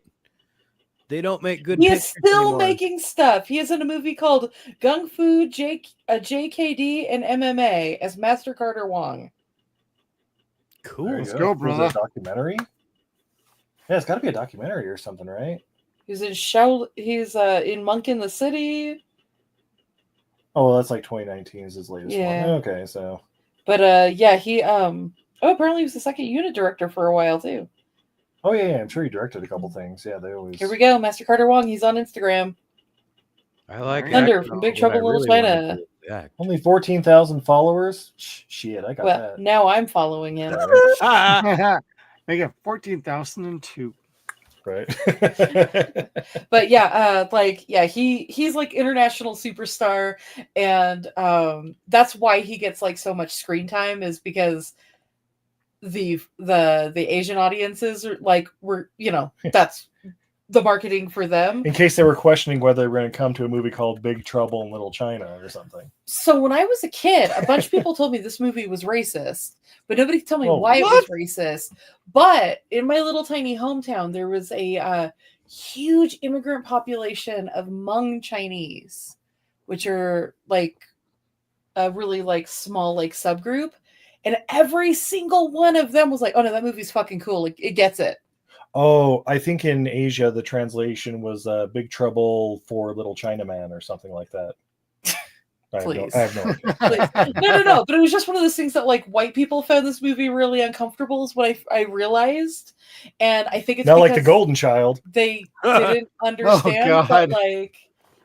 They don't make good. He is still anymore. making stuff. He is in a movie called Gung Fu, JKD, and MMA as Master Carter Wong. Cool. Let's go, brother. Was it a documentary? Yeah, it's got to be a documentary or something, right? He's in in Monk in the City. Oh, well, that's 2019 is his latest one. Okay, so. But he apparently he was the second unit director for a while too. Oh yeah, I'm sure he directed a couple things. Yeah, they always. Here we go, Master Carter Wong. He's on Instagram. I like Thunder from Big Trouble in Little China. Only 14,000 followers. Shit, I got that. Now I'm following him. They got 14,002. Right. But he's like international superstar, and that's why he gets so much screen time is because the Asian audiences are that's the marketing for them. In case they were questioning whether they were going to come to a movie called Big Trouble in Little China or something. So when I was a kid, a bunch of people told me this movie was racist, but nobody could tell me why it was racist. But in my little tiny hometown, there was a huge immigrant population of Hmong Chinese, which are a really small subgroup. And every single one of them was like, oh no, that movie's fucking cool. It gets it. Oh, I think in Asia, the translation was Big Trouble for Little Chinaman or something like that. Please. I have no idea. No. But it was just one of those things that white people found this movie really uncomfortable is what I realized. And I think it's not like The Golden Child. They didn't understand. Oh, God. But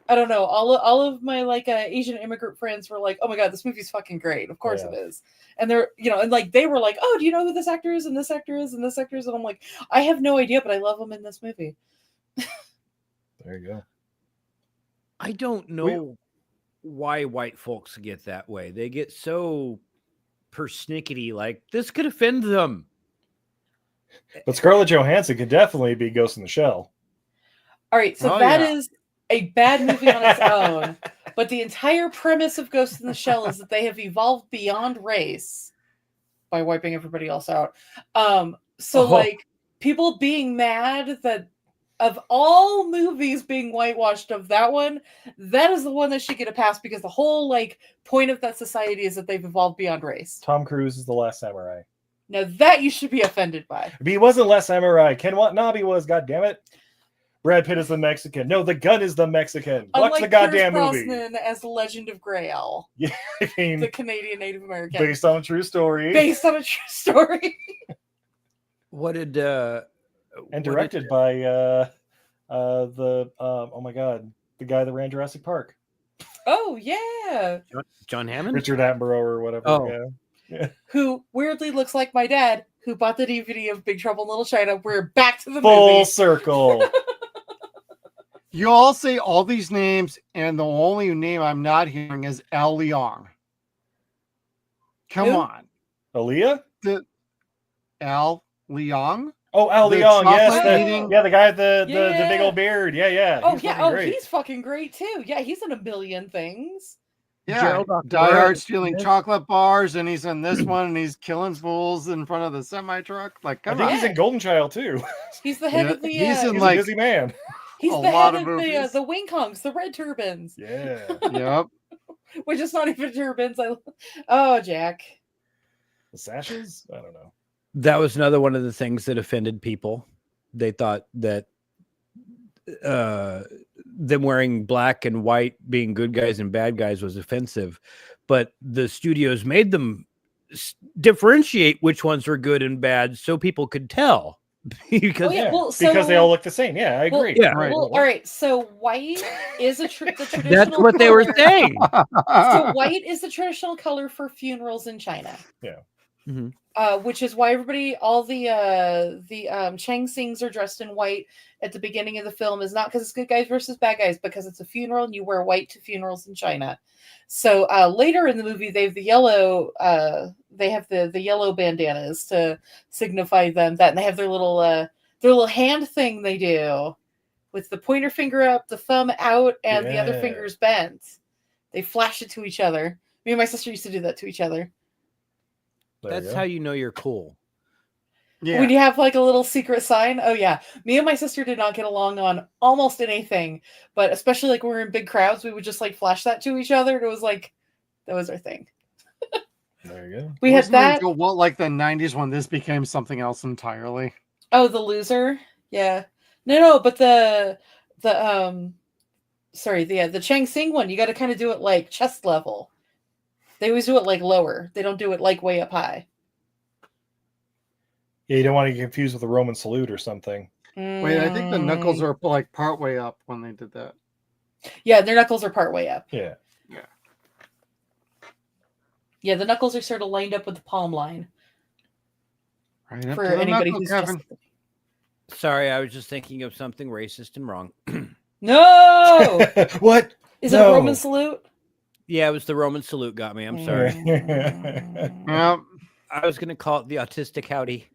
I don't know. All of my Asian immigrant friends were like, "Oh my god, this movie's fucking great." Of course it is. And they're and they were like, "Oh, do you know who this actor is and this actor is and this actor is?" And I'm like, "I have no idea, but I love him in this movie." There you go. I don't know why white folks get that way. They get so persnickety, like this could offend them. But Scarlett Johansson could definitely be Ghost in the Shell. All right, so that is a bad movie on its own. But the entire premise of Ghost in the Shell is that they have evolved beyond race by wiping everybody else out. Like people being mad that of all movies being whitewashed of that one, that is the one that should get a pass because the whole like point of that society is that they've evolved beyond race. Tom Cruise is the Last Samurai. Now that you should be offended by. But he wasn't Last Samurai. Ken Watanabe was, God damn it. Brad Pitt is the Mexican. No, the gun is the Mexican. Watch the goddamn movie. Brosnan as the Legend of Grail. Yeah, I mean, the Canadian Native American. Based on a true story. Based on a true story. What did and directed by oh my god, the guy that ran Jurassic Park. Oh yeah. John Hammond? Richard Attenborough or whatever. Oh. Yeah. Who weirdly looks like my dad, who bought the DVD of Big Trouble in Little China. We're back to the full movie. Circle. You all say all these names, and the only name I'm not hearing is Al Leong. Come on. Aaliyah? Al Leong? Oh, Al The Leong, yes. chocolate eating- The guy with the big old beard. Yeah. Oh, He's yeah. fucking great. He's fucking great, too. Yeah, he's in a million things. Yeah, Die Hard stealing chocolate bars, and he's in this one, and he's killing fools in front of the semi-truck. Like, come I think on. he's in Golden Child, too. He's the head of the... he's in he's like a busy man. He's a the lot head of of the Wing Kongs, the red turbans. Yeah. Yep. Which is not even turbans. Oh, Jack. The sashes? I don't know. That was another one of the things that offended people. They thought that them wearing black and white, being good guys and bad guys, was offensive. But the studios made them differentiate which ones were good and bad so people could tell. because because they all look the same. Yeah, I agree. Yeah, right. Well, all right. So white is the traditional. That's what they were saying. So white is the traditional color for funerals in China. Yeah. Mm-hmm. Which is why all the Chang Sings are dressed in white at the beginning of the film is not because it's good guys versus bad guys, because it's a funeral and you wear white to funerals in China. So later in the movie, they have the yellow. They have the yellow bandanas to signify them that, and they have their little hand thing they do with the pointer finger up, the thumb out, and the other finger's bent. They flash it to each other. Me and my sister used to do that to each other. That's how you know you're cool. Yeah. When you have like a little secret sign. Oh yeah. Me and my sister did not get along on almost anything, but especially like when we were in big crowds, we would just like flash that to each other. And it was like, that was our thing. There you go. We had that. What, like the 90s when this became something else entirely? Oh, the loser. Yeah. No, but the Chang Sing one, you got to kind of do it like chest level. They always do it like lower. They don't do it like way up high. Yeah, you don't want to get confused with a Roman salute or something. Wait, I think the knuckles are like part way up when they did that. Yeah, their knuckles are part way up. Yeah. Yeah, the knuckles are sort of lined up with the palm line. Right up for to the anybody knuckle, who's Kevin. Sorry, I was just thinking of something racist and wrong. No! What? Is it a Roman salute? Yeah, it was the Roman salute got me. I'm sorry. Yep. I was going to call it the autistic howdy.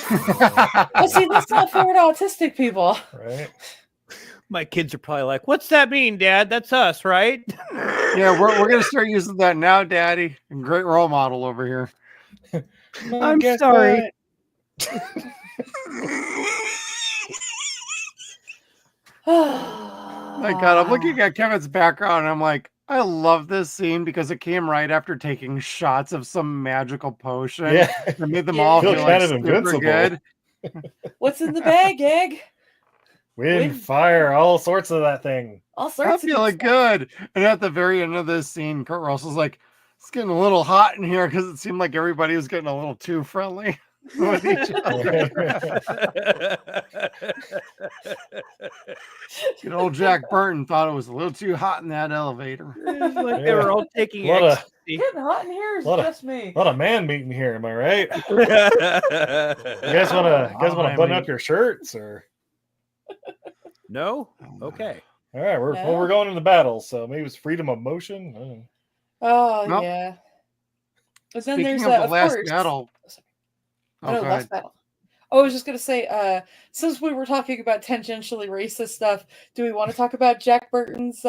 Well, see, that's not fair to autistic people. Right. My kids are probably like, "What's that mean, Dad? That's us, right?" Yeah, we're gonna start using that now, Daddy. Great role model over here. I'm sorry. My God, I'm looking at Kevin's background and I'm like, I love this scene because it came right after taking shots of some magical potion. Yeah. It made them all feel kind like of super invincible. good. What's in the bag, Egg? Wind, fire, all sorts of that thing. All I'm sorts of feeling good. And at the very end of this scene, Kurt Russell's like, it's getting a little hot in here because it seemed like everybody was getting a little too friendly with each other. Good old Jack Burton thought it was a little too hot in that elevator. It's like they were all taking Lot of- ecstasy. Getting hot in here is Lot of- just me. A lot of man meeting here, am I right? You guys want to button up your shirts or? No? Okay. All right, No? we're going into battle, so maybe it's freedom of motion. I don't know. Oh Nope. yeah. But then Speaking there's of the of last course. battle. Oh, no, go last ahead. battle. Oh, I was just gonna say, since we were talking about tangentially racist stuff, do we want to talk about Jack Burton's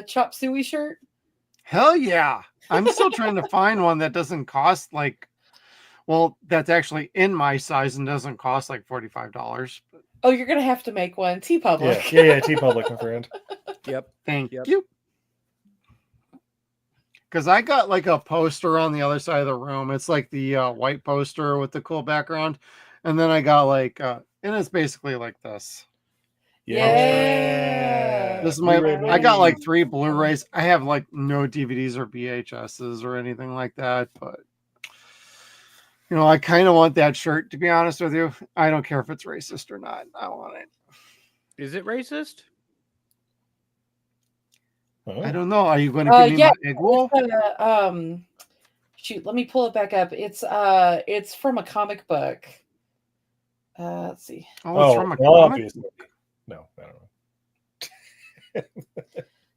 chop suey shirt? Hell yeah. I'm still trying to find one that doesn't cost like, well, that's actually in my size and doesn't cost like $45. Oh, you're gonna have to make one. TeePublic. Yeah, TeePublic, my friend. Yep. Thank Yep. you. Because I got like a poster on the other side of the room. It's like the white poster with the cool background. And then I got like, and it's basically like this. Yeah. This is my, Blu-ray, I got baby. like 3 Blu-rays. I have like no DVDs or VHSs or anything like that. But, you know, I kind of want that shirt, to be honest with you. I don't care if it's racist or not. I want it. Is it racist? I don't know. Are you going to give me Yeah, my egg roll? shoot, let me pull it back up. It's from a comic book. Let's see. Oh, it's from a well, comic? obviously. No, I don't know.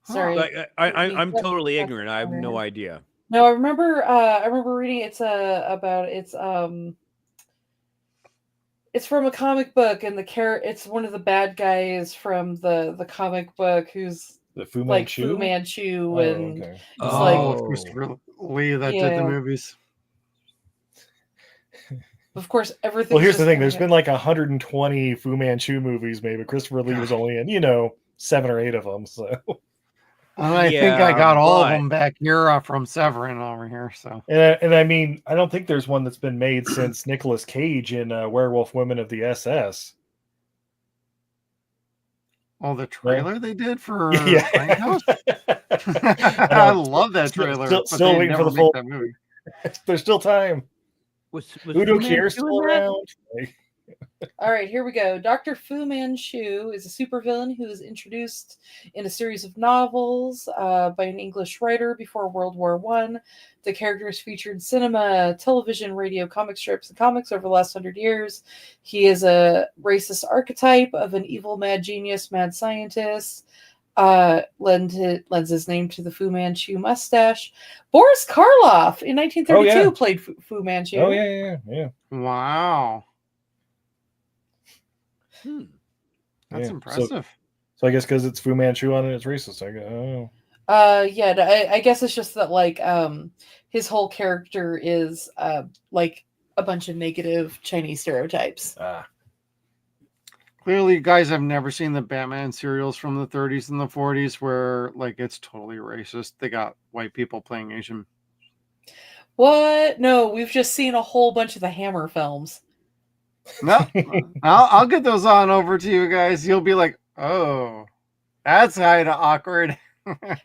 Sorry. Like, I'm totally ignorant. I have no idea. No, I remember reading it's from a comic book, and it's one of the bad guys from the comic book who's The Fu like Manchu? Fu Manchu, Oh, and okay. it's like, Oh, Christopher Lee that did the Yeah. movies. of course, everything. Well, here's the thing. There's been like 120 Fu Manchu movies made, but Christopher Lee was only in, 7 or 8 of them. So, And I think I Yeah, got all of but- them back here from Severin over here. So and I mean, I don't think there's one that's been made since Nicolas Cage in Werewolf Women of the SS. the trailer they did for Yeah. Grindhouse? I I know. love that Still- trailer. still- but still they waiting for never the make full- that movie. There's still time. Was Udo Fu Kier's Manchu still in that? around. Like, All right, here we go. Dr. Fu Manchu is a supervillain who is introduced in a series of novels by an English writer before World War I. The character has featured cinema, television, radio, comic strips, and comics over the last 100 years. He is a racist archetype of an evil, mad genius, mad scientist. Lends his name to the Fu Manchu mustache. Boris Karloff in 1932 played Fu Manchu. oh, yeah. Wow. That's Yeah. impressive. So I guess because it's Fu Manchu on it, it's racist. I guess. Yeah, I guess it's just that like his whole character is like a bunch of negative Chinese stereotypes. Clearly, you guys have never seen the Batman serials from the 30s and the 40s where like it's totally racist. They got white people playing Asian. What? No, we've just seen a whole bunch of the Hammer films. No, I'll get those on over to you guys. You'll be like, oh, that's kind of awkward.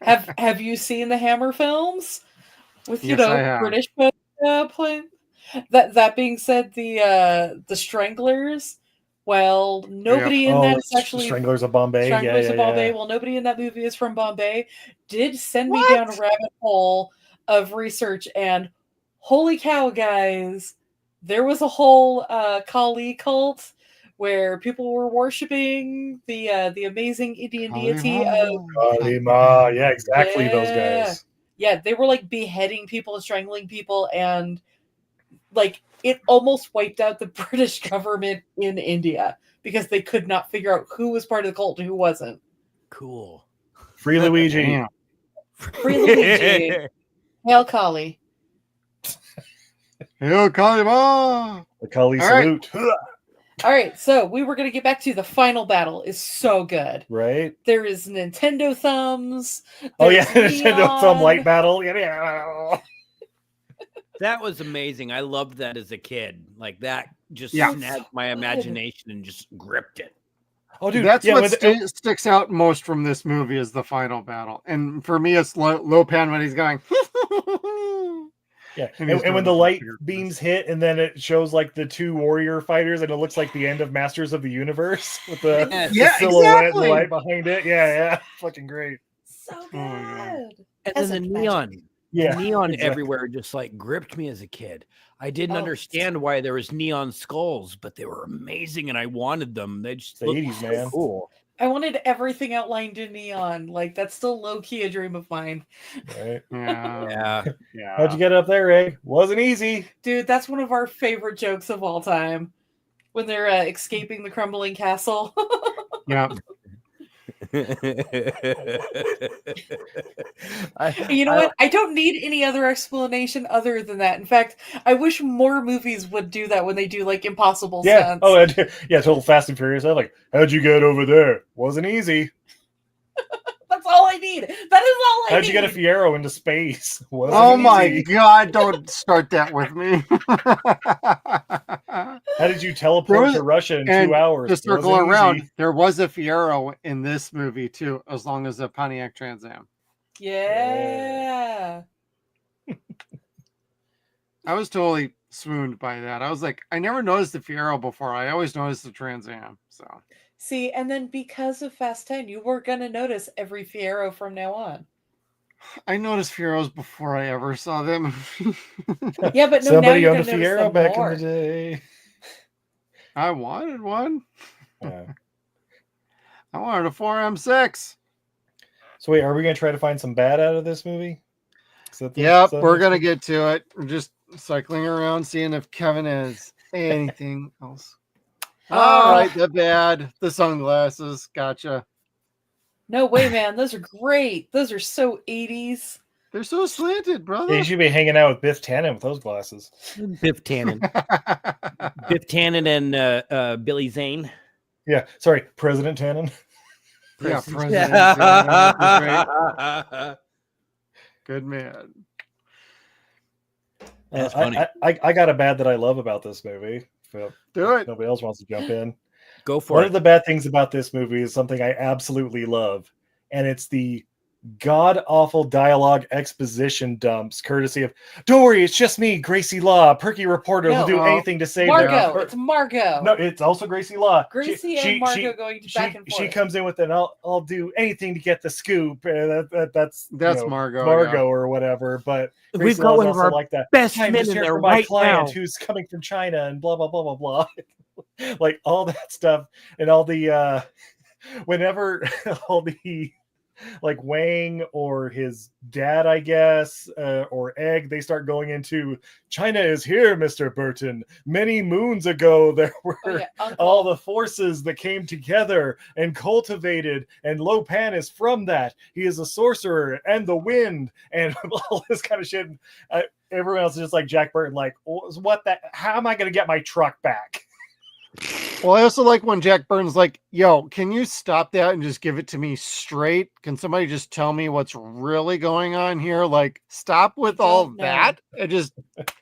Have you seen the Hammer films with Yes, I have. British playing? That being said, the Stranglers. Well, nobody in that is actually Stranglers of Bombay. Stranglers yeah, of Bombay. yeah. Well, nobody in that movie is from Bombay. Did send me What? down a rabbit hole of research, and holy cow, guys, there was a whole Kali cult where people were worshiping the amazing Indian deity of Kali Ma. Yeah, exactly. Those Yeah. guys. yeah, they were like beheading people and strangling people, and like it almost wiped out the British government in India because they could not figure out who was part of the cult and who wasn't. Cool. Free Luigi. Damn. Free Luigi. Hail Kali. Yo, Kalima! The Kali All right. salute. All right, so we were going to get back to the final battle. Is so good. Right? There is Nintendo thumbs. Oh, yeah. there's Nintendo Thumb neon. Light Battle. Yeah. That was amazing. I loved that as a kid. Like that just Yeah. snapped my imagination and just gripped it. Oh, dude. That's yeah, what when sticks out most from this movie is the final battle. And for me, it's Lopan when he's going. Yeah, And and, he's when doing the the light finger beams hit, and then it shows like the 2 warrior fighters, and it looks like the end of Masters of the Universe with the, Yes. the Yeah, silhouette exactly. and the light behind it. Yeah, fucking great. So good. Oh my God. And As then the a neon. Yeah, Neon exactly. everywhere just like gripped me as a kid. I didn't Oh. understand why there was neon skulls, but they were amazing and I wanted them. They just The looked 80s, so man. cool. I wanted everything outlined in neon. Like, that's still low-key a dream of mine. Right? Yeah. How'd you get up there, Egg? Wasn't easy. Dude, that's one of our favorite jokes of all time. When they're escaping the crumbling castle. Yeah. You know what? I don't need any other explanation other than that. In fact, I wish more movies would do that when they do like impossible Yeah. stunts. Oh, yeah. Total Fast and Furious. I'm like, how'd you get over there? Wasn't easy. That's all I need. That is all I need. How'd you get a Fiero into space? Wasn't Oh my easy. God! Don't start that with me. How did you teleport to Russia in 2 hours? To circle Wasn't around, easy. there was a Fiero in this movie too, as long as a Pontiac Trans Am. Yeah. I was totally swooned by that. I was like, I never noticed the Fiero before. I always noticed the Trans Am. So See, and then because of Fast 10, you were gonna notice every Fiero from now on. I noticed Fieros before I ever saw them. Yeah, but no, now Somebody you're owned a gonna notice Fiero them back more. in the day. I wanted one. Yeah. I wanted a 4M6. So wait, are we gonna try to find some bad out of this movie? Yep, we're gonna get to it. We're just cycling around, seeing if Kevin has anything else. All right, the bad, the sunglasses, gotcha. No way, man. Those are great. Those are so 80s. They're so slanted, brother. Yeah, you should be hanging out with Biff Tannen with those glasses. Biff Tannen. Biff Tannen and Billy Zane. Yeah, sorry, President Tannen. Yeah, President. Yeah. Good man. That's funny. I got a bad that I love about this movie. Do it. Nobody else wants to jump in. Go for One it. of the bad things about this movie is something I absolutely love, and it's the god-awful dialogue exposition dumps, courtesy of, don't worry, it's just me, Gracie Law, perky reporter who'll do anything to save Margot. them. It's Margot. No, it's also Gracie Law. Gracie and Margot going back and forth. She comes in with an, I'll do anything to get the scoop. That's Margot. Margot or whatever. But We've Gracie got Law's one of also our like that. best I'm men just in here there for my right client now. who's coming from China and blah blah blah blah blah. Like all that stuff and all the whenever all the like Wang or his dad, I guess, or Egg, they start going into China is here, Mr. Burton. Many moons ago, there were all the forces that came together and cultivated, and Lo Pan is from that. He is a sorcerer and the wind and all this kind of shit. Everyone else is just like Jack Burton, like, what the? How am I going to get my truck back? Well, I also like when Jack Burton's like, yo, can you stop that and just give it to me straight? Can somebody just tell me what's really going on here? Like, stop with all that and just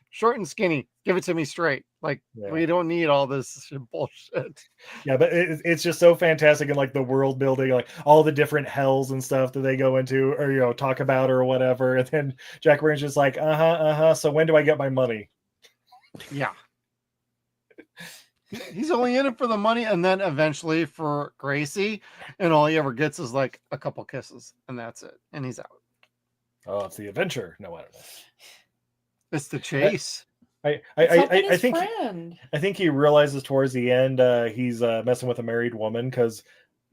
short and skinny. Give it to me straight. Like, we don't need all this bullshit. Yeah, but it's just so fantastic and like the world building, like all the different hells and stuff that they go into or, talk about or whatever. And then Jack Burton's just like, so when do I get my money? Yeah. He's only in it for the money and then eventually for Gracie, and all he ever gets is like a couple kisses, and that's it. And he's out. Oh, it's the adventure. No, I don't know. It's the chase. I think he realizes towards the end he's messing with a married woman because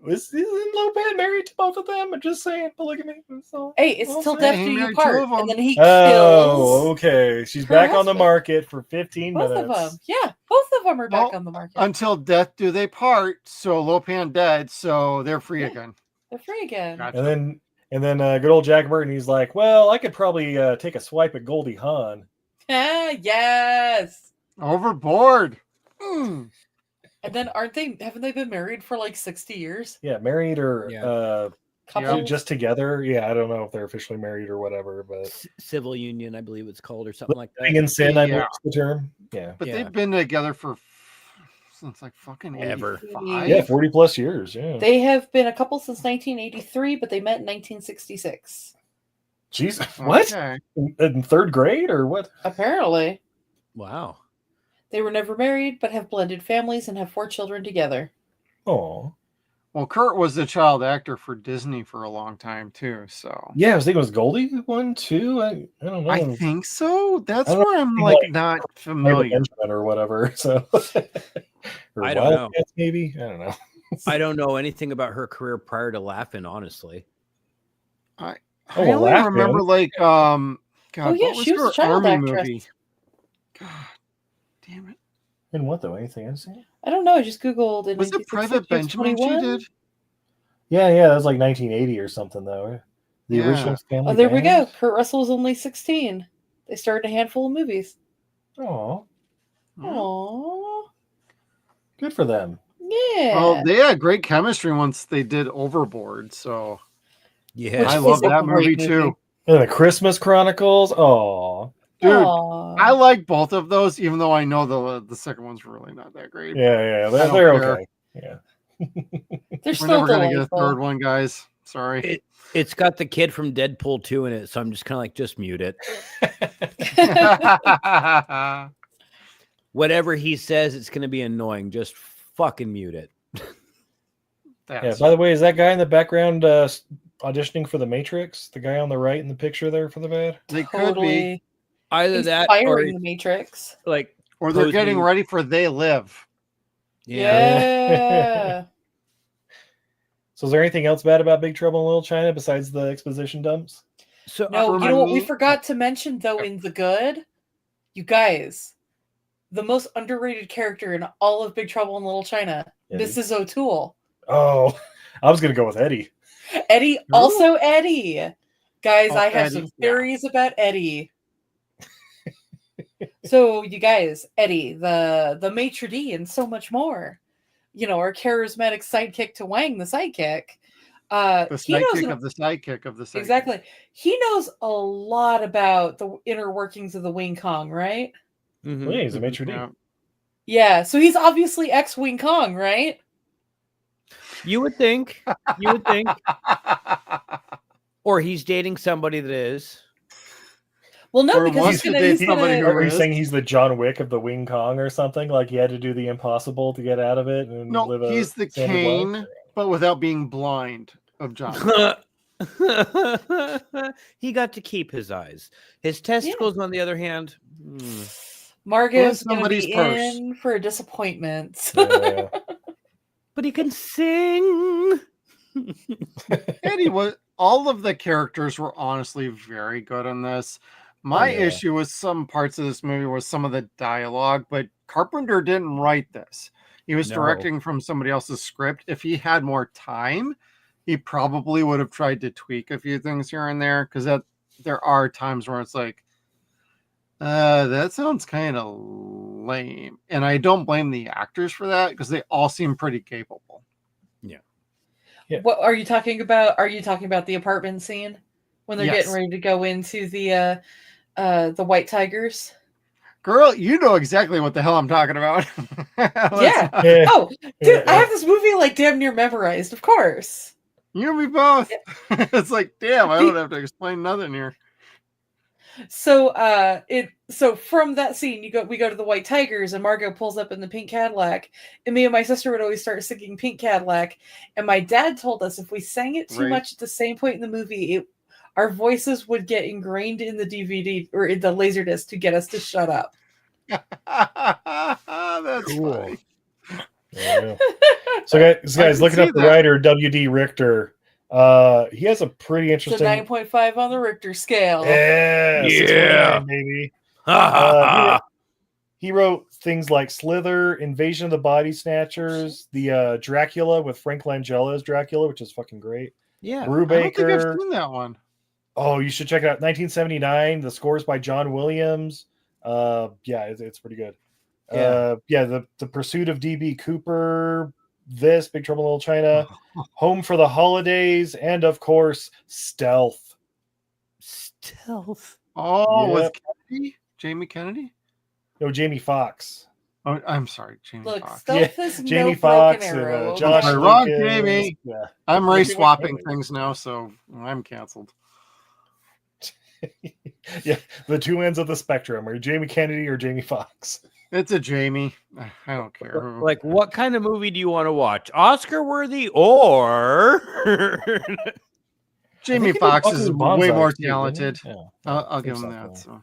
isn't Lo Pan married to both of them? I'm just saying polygamy. So, hey, it's till death do you part, and then he kills. Oh, okay. She's back on the market for 15 both minutes. Both of them, yeah, both of them are back on the market until death do they part. So Lo Pan dead, so they're free again. They're free again. Gotcha. And then good old Jack Burton, he's like, well, I could probably take a swipe at Goldie Hawn. Yes. Overboard. And then haven't they been married for like 60 years? Yeah, married or just together. Yeah, I don't know if they're officially married or whatever, but civil union, I believe it's called, or something like that. Living in sin, I believe the term. Yeah. But they've been together since like fucking ever. 85. Yeah, 40 plus years. Yeah. They have been a couple since 1983, but they met in 1966. Jesus. What? Okay. In third grade or what? Apparently. Wow. They were never married, but have blended families and have 4 children together. Oh. Well, Kurt was the child actor for Disney for a long time too. So yeah, I was thinking it was Goldie one too. I don't know. I think so. That's where I'm like not familiar or whatever. So I don't know. Maybe I don't know. I don't know anything about her career prior to Laughing, honestly. I well, only Laughing. remember like God, Oh, yeah, what was she was her a child army actress. movie? God damn it! In what though? Anything I've seen? I don't know. I just Googled in Was it 1966 Private she was Benjamin she 21. did? Yeah, that was like 1980 or something though. The Yeah. original Family Oh, there we go. Band? Kurt Russell was only 16. They started a handful of movies. Oh, Aww. good for them. Yeah. Well, they had great chemistry once they did Overboard. So Yeah. Which I is love a that movie great too. And the Christmas Chronicles. Oh, Dude, Aw. I like both of those, even though I know the second one's really not that great. yeah, I don't they're care. okay. Yeah. They're We're still never gonna get a delightful. third one, guys. Sorry. It's got the kid from Deadpool 2 in it, so I'm just kind of like, just mute it. Whatever he says, it's going to be annoying. Just fucking mute it. Yeah. By the way, is that guy in the background auditioning for the Matrix? The guy on the right in the picture there for the bad? They could be, Either that Inspiring the Matrix. like, or they're getting posing- ready for They Live. Yeah. So, is there anything else bad about Big Trouble in Little China besides the exposition dumps? So No, for you know what we me- forgot to mention though in the good? You guys, the most underrated character in all of Big Trouble in Little China, Eddie. Mrs. O'Toole. Oh, I was gonna go with Eddie. Eddie, also Eddie. Guys, Oh, I have Eddie, some yeah. theories about Eddie. So, you guys, Eddie, the maitre d' and so much more. You know, our charismatic sidekick to Wang, the sidekick. The He knows sidekick of the sidekick of the sidekick. exactly. He knows a lot about the inner workings of the Wing Kong, right? Mhm. Well, yeah, he's a maitre d'. Yeah. Yeah, so he's obviously ex Wing Kong, right? You would think. You would think. Or he's dating somebody that is. Well, no, Or because wants to date somebody who Are you is. saying he's the John Wick of the Wing Kong or something? Like he had to do the impossible to get out of it and No, live a he's the standard Kane, life? but without being blind of John. He got to keep his eyes. His testicles, on the other hand, Margot's going to somebody's be purse. in for a disappointment. Yeah. but he can sing. Eddie was all of the characters were honestly very good in this. My yeah. issue with some parts of this movie was some of the dialogue, but Carpenter didn't write this. He was No. directing from somebody else's script. If he had more time, he probably would have tried to tweak a few things here and there, because there are times where it's like, that sounds kind of lame. And I don't blame the actors for that, because they all seem pretty capable. What are you talking about? Are you talking about the apartment scene when they're Yes. getting ready to go into the White Tigers? Girl, you know exactly what the hell I'm talking about. Yeah. Yeah. Oh, dude, I have this movie like damn near memorized, of course. You and me both. It's like, damn, I don't have to explain nothing here. So so from that scene we go to the White Tigers and Margot pulls up in the pink Cadillac, and me and my sister would always start singing Pink Cadillac, and my dad told us if we sang it too Right. much at the same point in the movie, our voices would get ingrained in the DVD or in the Laserdisc to get us to shut up. That's Cool. funny. Yeah. So guys, can looking see up the that. writer W.D. Richter, he has a pretty It's a interesting. 9.5 on the Richter scale. Yeah, Yeah. 6.9, baby. Ah, He wrote things like Slither, Invasion of the Body Snatchers, the Dracula with Frank Langella's Dracula, which is fucking great. yeah. I don't think I've Brubaker. seen that one. Oh, you should check it out. 1979. The score's by John Williams. Yeah, it's pretty good. The Pursuit of D.B. Cooper. This Big Trouble in Little China. Home for the Holidays, and of course, Stealth. Stealth. Oh, with Yep. Kennedy? Jamie Kennedy? No, Jamie Foxx. Oh, I'm sorry, Jamie Look, Foxx. Stealth is Jamie no broken Foxx and arrow. Josh Okay, wrong Lucas. Jamie. Yeah. I'm Yeah, race Jamie swapping Kennedy. things now, so I'm canceled. Yeah, the two ends of the spectrum are Jamie Kennedy or Jamie Foxx. It's a Jamie. I don't care. who. Like, what kind of movie do you want to watch? Oscar worthy or Jamie think he did Foxx Buckaroo is Banzai way more too, didn't he? talented. Yeah. I'll give think him so, that. yeah. So.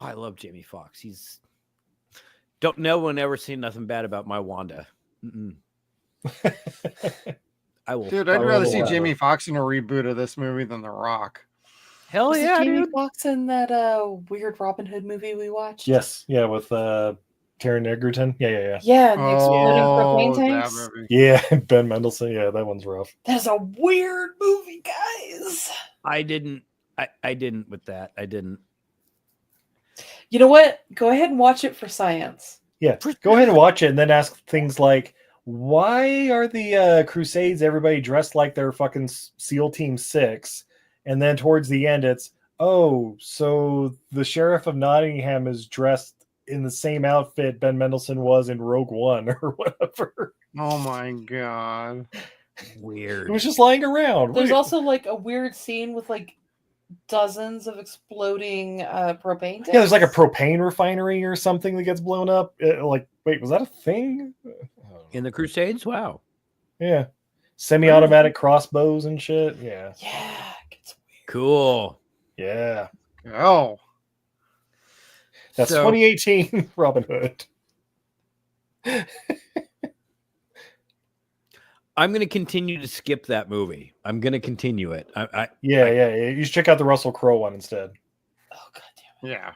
I love Jamie Foxx. He's no one ever seen nothing bad about my Wanda. Mm-mm. I will. Dude, I'd follow rather the see ladder. Jamie Foxx in a reboot of this movie than The Rock. Hell Was yeah, Jamie dude. Foxx in that weird Robin Hood movie we watched? Yes, yeah, with Taron Egerton. Yeah. Yeah, and the exploding propane that tanks. movie. Yeah, Ben Mendelsohn. Yeah, that one's rough. That's a weird movie, guys. I didn't with that. I didn't. You know what? Go ahead and watch it for science. Yeah, go ahead and watch it and then ask things like, why are the Crusades everybody dressed like they're fucking SEAL Team 6? And then towards the end, it's, oh, so the Sheriff of Nottingham is dressed in the same outfit Ben Mendelsohn was in Rogue One or whatever. Oh my god. Weird. It was just lying around. There's also like a weird scene with like dozens of exploding propane tanks. Yeah, there's like a propane refinery or something that gets blown up. Like, wait, was that a thing? In the Crusades? Wow. Yeah. Semi-automatic crossbows and shit. Yeah. Yeah, it gets weird. Cool. Yeah. Oh. That's So- 2018 Robin Hood. I'm going to continue to skip that movie. I'm going to continue it. Yeah. You should check out the Russell Crowe one instead. Oh god damn it. Yeah.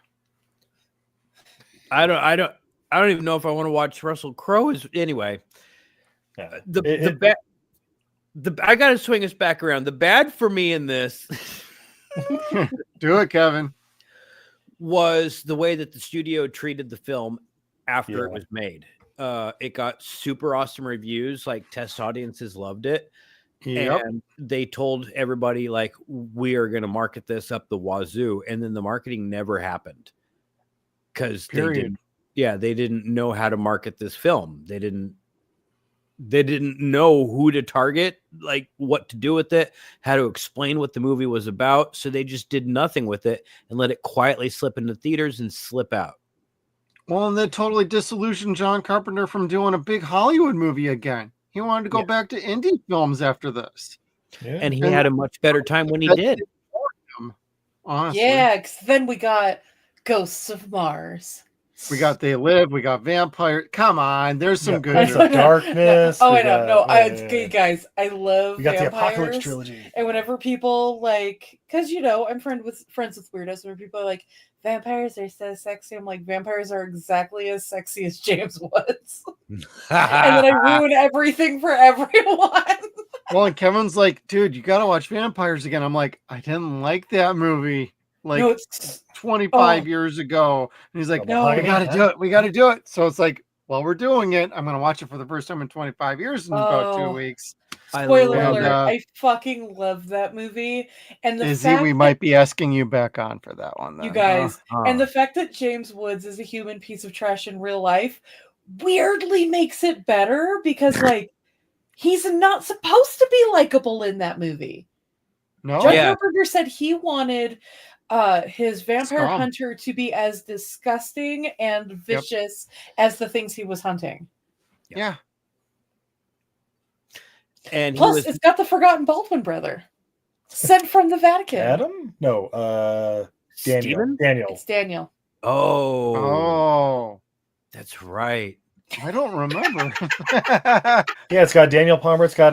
I don't even know if I want to watch Russell Crowe. Anyway. Yeah. I got to swing us back around. The bad for me in this Do it, Kevin. was the way that the studio treated the film after it Yeah. was made. It got super awesome reviews. Like test audiences loved it. Yep. And they told everybody like, we are going to market this up the wazoo. And then the marketing never happened because they didn't know how to market this film. They didn't know who to target, like what to do with it, how to explain what the movie was about. So they just did nothing with it and let it quietly slip into theaters and slip out. Well, and that totally disillusioned John Carpenter from doing a big Hollywood movie again. He wanted to go back to indie films after this. Yeah. And he had a much better time when he did. Honestly. Yeah, because then we got Ghosts of Mars. We got They Live, we got Vampire. Come on, there's some good. Prince of Darkness. Oh, we I know. got- No, yeah. guys, I love We got the vampires. Apocalypse trilogy. And whenever people like, because I'm friends with weirdos, and when people are like, vampires are so sexy, I'm like, vampires are exactly as sexy as James Woods. And then I ruin everything for everyone. Well, and Kevin's like, dude, you got to watch Vampires again. I'm like, I didn't like that movie like No, it's 25 years ago. And he's like, No. we got to do it. We got to do it. So it's like, well, we're doing it. I'm going to watch it for the first time in 25 years in about 2 Oh. weeks. spoiler love alert. that. I fucking love that movie. And the Izzy, fact we that might be asking you back on for that one. you Then. guys, Uh-huh. and the fact that James Woods is a human piece of trash in real life weirdly makes it better because, like, he's not supposed to be likable in that movie. No? John Yeah. Carpenter said he wanted his vampire Scum. hunter to be as disgusting and vicious as the things he was hunting. Yeah. And he Plus, was it's got the Forgotten Baldwin brother sent from the Vatican. Adam? No, Daniel. Steven? Daniel. It's Daniel. Oh, That's right. I don't remember. Yeah, it's got Daniel Palmer. It's got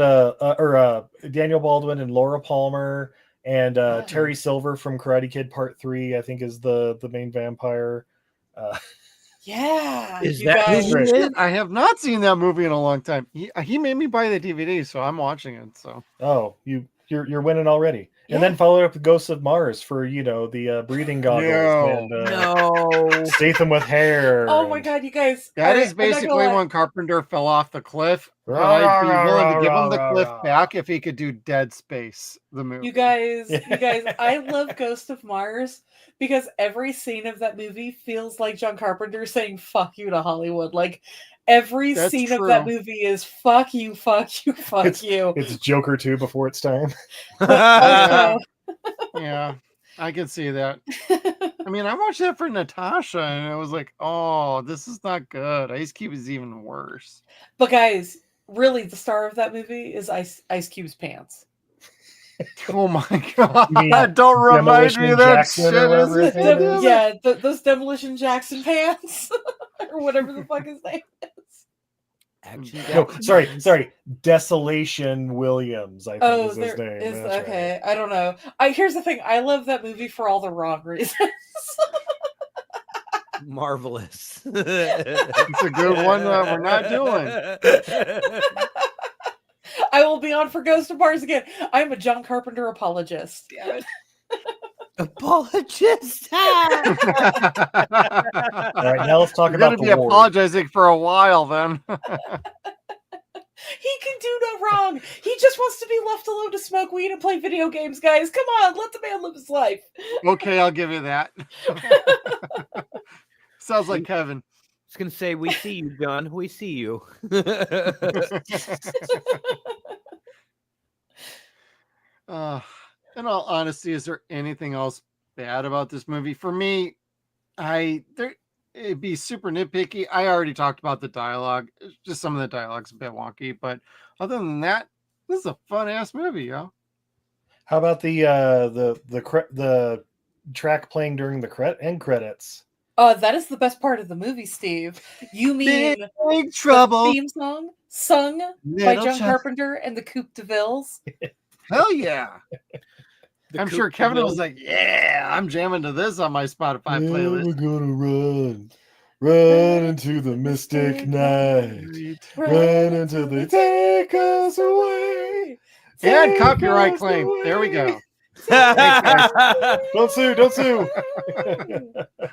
Daniel Baldwin and Laura Palmer and Terry Silver from Karate Kid Part 3. I think is the main vampire. Yeah. Is you that guys- who he is? I have not seen that movie in a long time. He made me buy the DVD, so I'm watching it. So Oh, you're winning already. Yeah. And then followed up with Ghosts of Mars for the breathing goggles and No. Statham with hair. Oh my and- god, you guys. that I- is I'm not gonna basically lie. when Carpenter fell off the cliff. But Rah, I'd be rah, willing rah, to give him the rah, cliff rah. back if he could do Dead Space, the movie. You guys, I love Ghost of Mars because every scene of that movie feels like John Carpenter saying "fuck you" to Hollywood. Like every That's scene of that true. movie is "fuck you, fuck you, fuck you." It's Joker 2 before it's time. Also, Yeah, I can see that. I mean, I watched that for Natasha, and I was like, "Oh, this is not good." Ice Cube is even worse. but guys, really, the star of that movie is Ice Cube's pants. Oh my god! You mean Don't remind me Demolition of that Jackson or shit. whatever his name is? Yeah, those Demolition Jackson pants, or whatever the fuck his name is. Action No, Jack. sorry. Desolation Williams, I think Oh, is his there name. is. That's Okay, I don't know. Here's the thing. I love that movie for all the wrong reasons. Marvelous. It's a good one that we're not doing. I will be on for Ghost of Mars again. I'm a John Carpenter apologist. Damn it. Apologist. right. All right, now let's talk You're about going to the be ward. apologizing for a while then. He can do no wrong. He just wants to be left alone to smoke weed and play video games, guys. Come on, let the man live his life. Okay, I'll give you that. Sounds like Kevin. I was gonna say, we see you, John. We see you. In all honesty, is there anything else bad about this movie? For me, it'd be super nitpicky. I already talked about the dialogue. Just some of the dialogue's a bit wonky, but other than that, this is a fun ass movie, yo. How about the track playing during the end credits? That is the best part of the movie, Steve. You mean Big Trouble? the theme song sung by John Carpenter and the Coupe de Villes? Hell yeah! I'm sure Coupe Kevin de was Villes. like, "Yeah, I'm jamming to this on my Spotify playlist." We're gonna run into the mystic night, run until they take us away. And copyright claim. There we go. Don't sue.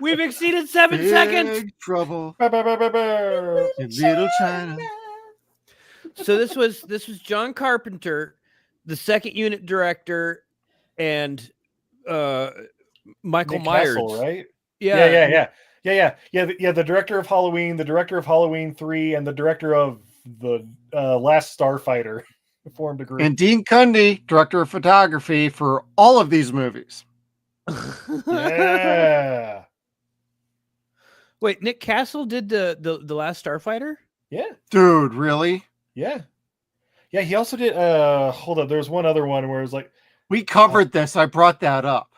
We've exceeded 7 seconds. Big Trouble Bah, bah, bah, bah, bah. in Little China. So this was John Carpenter, the second unit director, and Michael Nick Myers, Castle, right? Yeah. Yeah. The director of Halloween, the director of Halloween 3, and the director of the Last Starfighter formed a group. And Dean Cundy, director of photography for all of these movies. Yeah. Wait, Nick Castle did the Last Starfighter? Yeah. Dude, really? Yeah. Yeah, he also did hold up, there's one other one where it was like We covered this. I brought that up.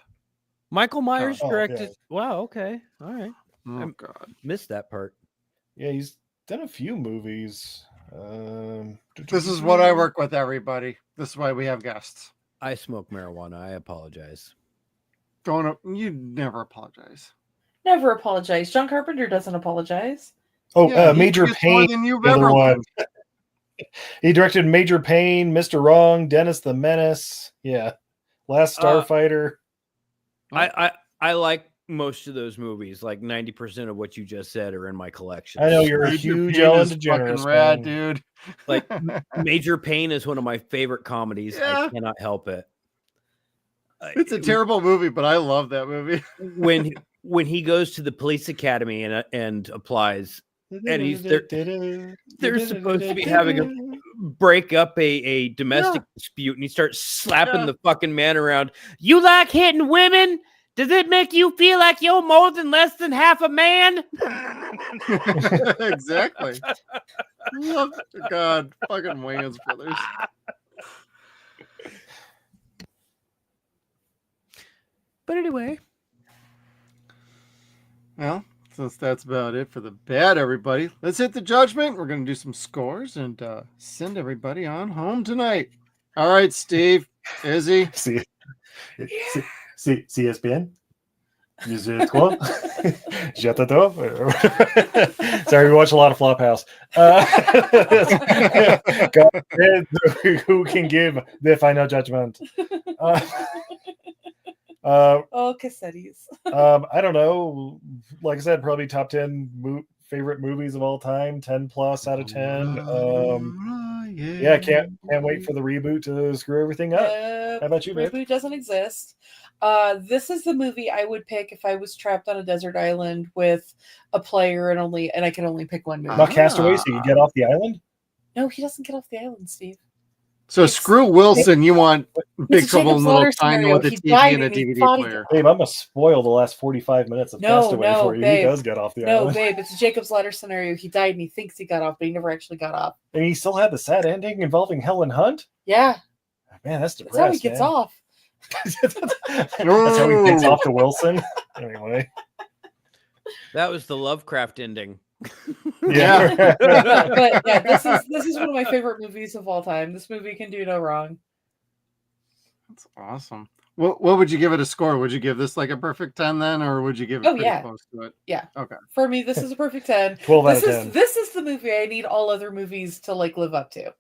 Michael Myers Oh, directed. yeah. Wow. Okay. All right. Oh, God. Missed that part. yeah, he's done a few movies. This is what I work with, everybody. This is why we have guests. I smoke marijuana. I apologize. You never apologize. Never apologize. John Carpenter doesn't apologize. Oh, Yeah, he Major gets more Payne. than you've the other ever one. learned. He directed Major Payne, Mr. Wrong, Dennis the Menace. Yeah. Last Starfighter. I like most of those movies. Like 90% of what you just said are in my collection. I know you're a Major huge Payne Ellen is DeGeneres fucking rad, fan. dude. Like Major Payne is one of my favorite comedies. Yeah. I cannot help it. It's a terrible movie, but I love that movie. when he goes to the police academy and applies, and they're supposed to be having a break up a domestic dispute, and he starts slapping the fucking man around. You like hitting women? Does it make you feel like you're more than less than half a man? Exactly. God, fucking Wayans brothers. But anyway, Well, since that's about it for the bad, everybody, let's hit the judgment. We're going to do some scores and send everybody on home tonight. All right, Steve, Izzy. CSPN. Sorry, we watch a lot of Flophouse. Who can give the final judgment? Cassettis. I don't know. Like I said, probably top 10 favorite movies of all time. 10 plus out of 10. Yeah, can't wait for the reboot to screw everything up. How about you, babe? Reboot doesn't exist. This is the movie I would pick if I was trapped on a desert island with a player and I could only pick one movie. Not Castaway, so you can get off the island? No, he doesn't get off the island, Steve. So screw Wilson. You want Big a Trouble in Jacob's Little Ladder China scenario. with a He TV died and a and he DVD thought he player. Babe, I'm going to spoil the last 45 minutes of Castaway for you. babe. He does get off the No, island. babe, it's a Jacob's Ladder scenario. He died and he thinks he got off, but he never actually got off. And he still had the sad ending involving Helen Hunt? Yeah, Man, that's that's how he depressed, gets man. off. That's how he gets off to Wilson. Anyway. that was the Lovecraft ending. Yeah. But yeah, this is one of my favorite movies of all time. This movie can do no wrong. That's awesome. What would you give it a score? Would you give this like a perfect 10 then, or would you give it Oh, pretty yeah. close to it? Yeah. Okay. For me, this is a perfect 10. 12 out This of is 10. this is the movie I need all other movies to like live up to.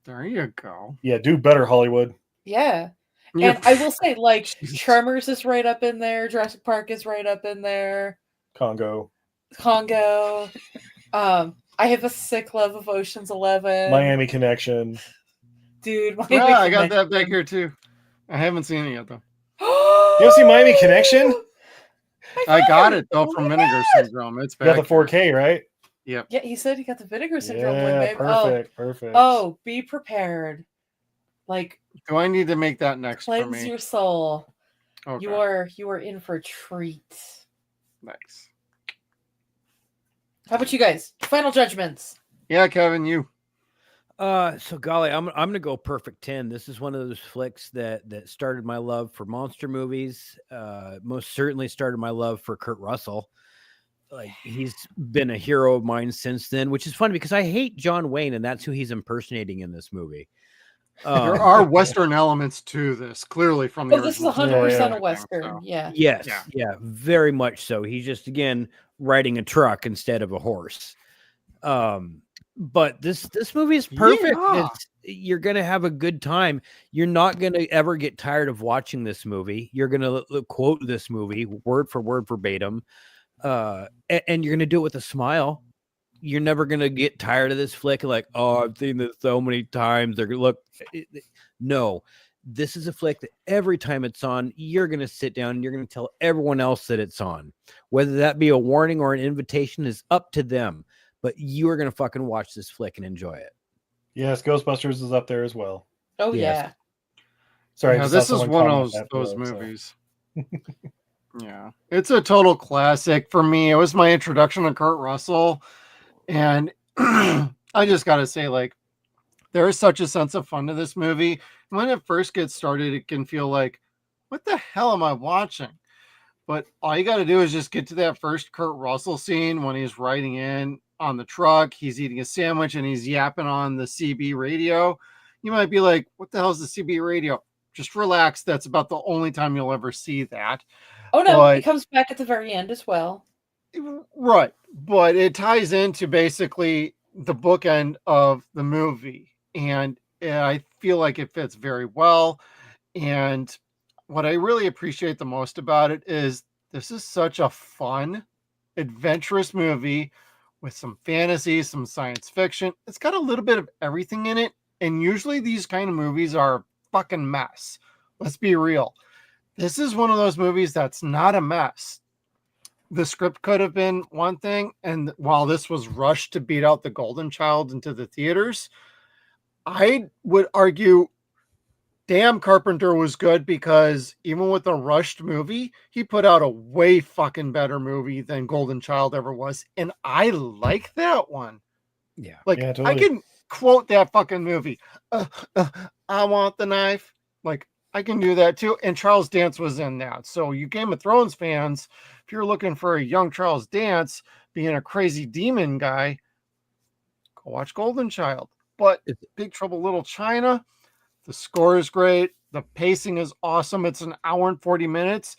There you go. Yeah, do better, Hollywood. Yeah. Yeah. And I will say, like, Jesus. Tremors is right up in there. Jurassic Park is right up in there. Congo. I have a sick love of Ocean's 11. Miami Connection. Dude, Miami Yeah, I got that Connection. back here too. I haven't seen it yet though. You ever see Miami Connection? I got it Oh though from my Vinegar God. Syndrome. It's You back. got the 4K, right? Yep. Yeah, he said he got the Vinegar Syndrome one, Yeah, babe. perfect. Oh, be prepared. Like, Do I need to make that next for cleanse me? your soul. Okay. You are in for a treat. Nice. How about you guys? Final judgments. Yeah, Kevin, you. So golly, I'm gonna go perfect 10. This is one of those flicks that started my love for monster movies. Most certainly started my love for Kurt Russell. Like, he's been a hero of mine since then, which is funny because I hate John Wayne, and that's who he's impersonating in this movie. There are Western elements to this, clearly from the Oh, this is original. 100% Yeah. a Western. So, Yeah. Yes, Yeah. yeah, very much so. He's just again riding a truck instead of a horse. But this movie is perfect. Yeah. You're gonna have a good time. You're not gonna ever get tired of watching this movie. You're gonna quote this movie word for word verbatim, and you're gonna do it with a smile. You're never gonna get tired of this flick. Like, oh, I've seen this so many times. They're gonna look. No, this is a flick that every time it's on, you're gonna sit down and you're gonna tell everyone else that it's on. Whether that be a warning or an invitation is up to them. But you are gonna fucking watch this flick and enjoy it. Yes, Ghostbusters is up there as well. Oh, Yes. yeah. Sorry, I Yeah, just saw this is someone one comment of that those below, so. movies. Yeah, it's a total classic for me. It was my introduction to Kurt Russell, and I just gotta say, like, there is such a sense of fun to this movie. When it first gets started, it can feel like, what the hell am I watching? But all you got to do is just get to that first Kurt Russell scene when he's riding in on the truck, he's eating a sandwich, and he's yapping on the CB radio. You might be like, what the hell is the CB radio? Just relax. That's about the only time you'll ever see that. Oh, no. But- It comes back at the very end as well. Right. But it ties into basically the bookend of the movie. And I feel like it fits very well. And what I really appreciate the most about it is this is such a fun, adventurous movie with some fantasy, some science fiction. It's got a little bit of everything in it. And usually these kind of movies are a fucking mess. Let's be real. This is one of those movies that's not a mess. The script could have been one thing, and while this was rushed to beat out The Golden Child into the theaters, I would argue damn, Carpenter was good, because even with a rushed movie, he put out a way fucking better movie than Golden Child ever was. And I like that one. Yeah. Like, Yeah, I totally. can quote that fucking movie. I want the knife. Like, I can do that too. And Charles Dance was in that. So you Game of Thrones fans, if you're looking for a young Charles Dance being a crazy demon guy, go watch Golden Child. But Big Trouble Little China, the score is great. The pacing is awesome. It's an hour and 40 minutes.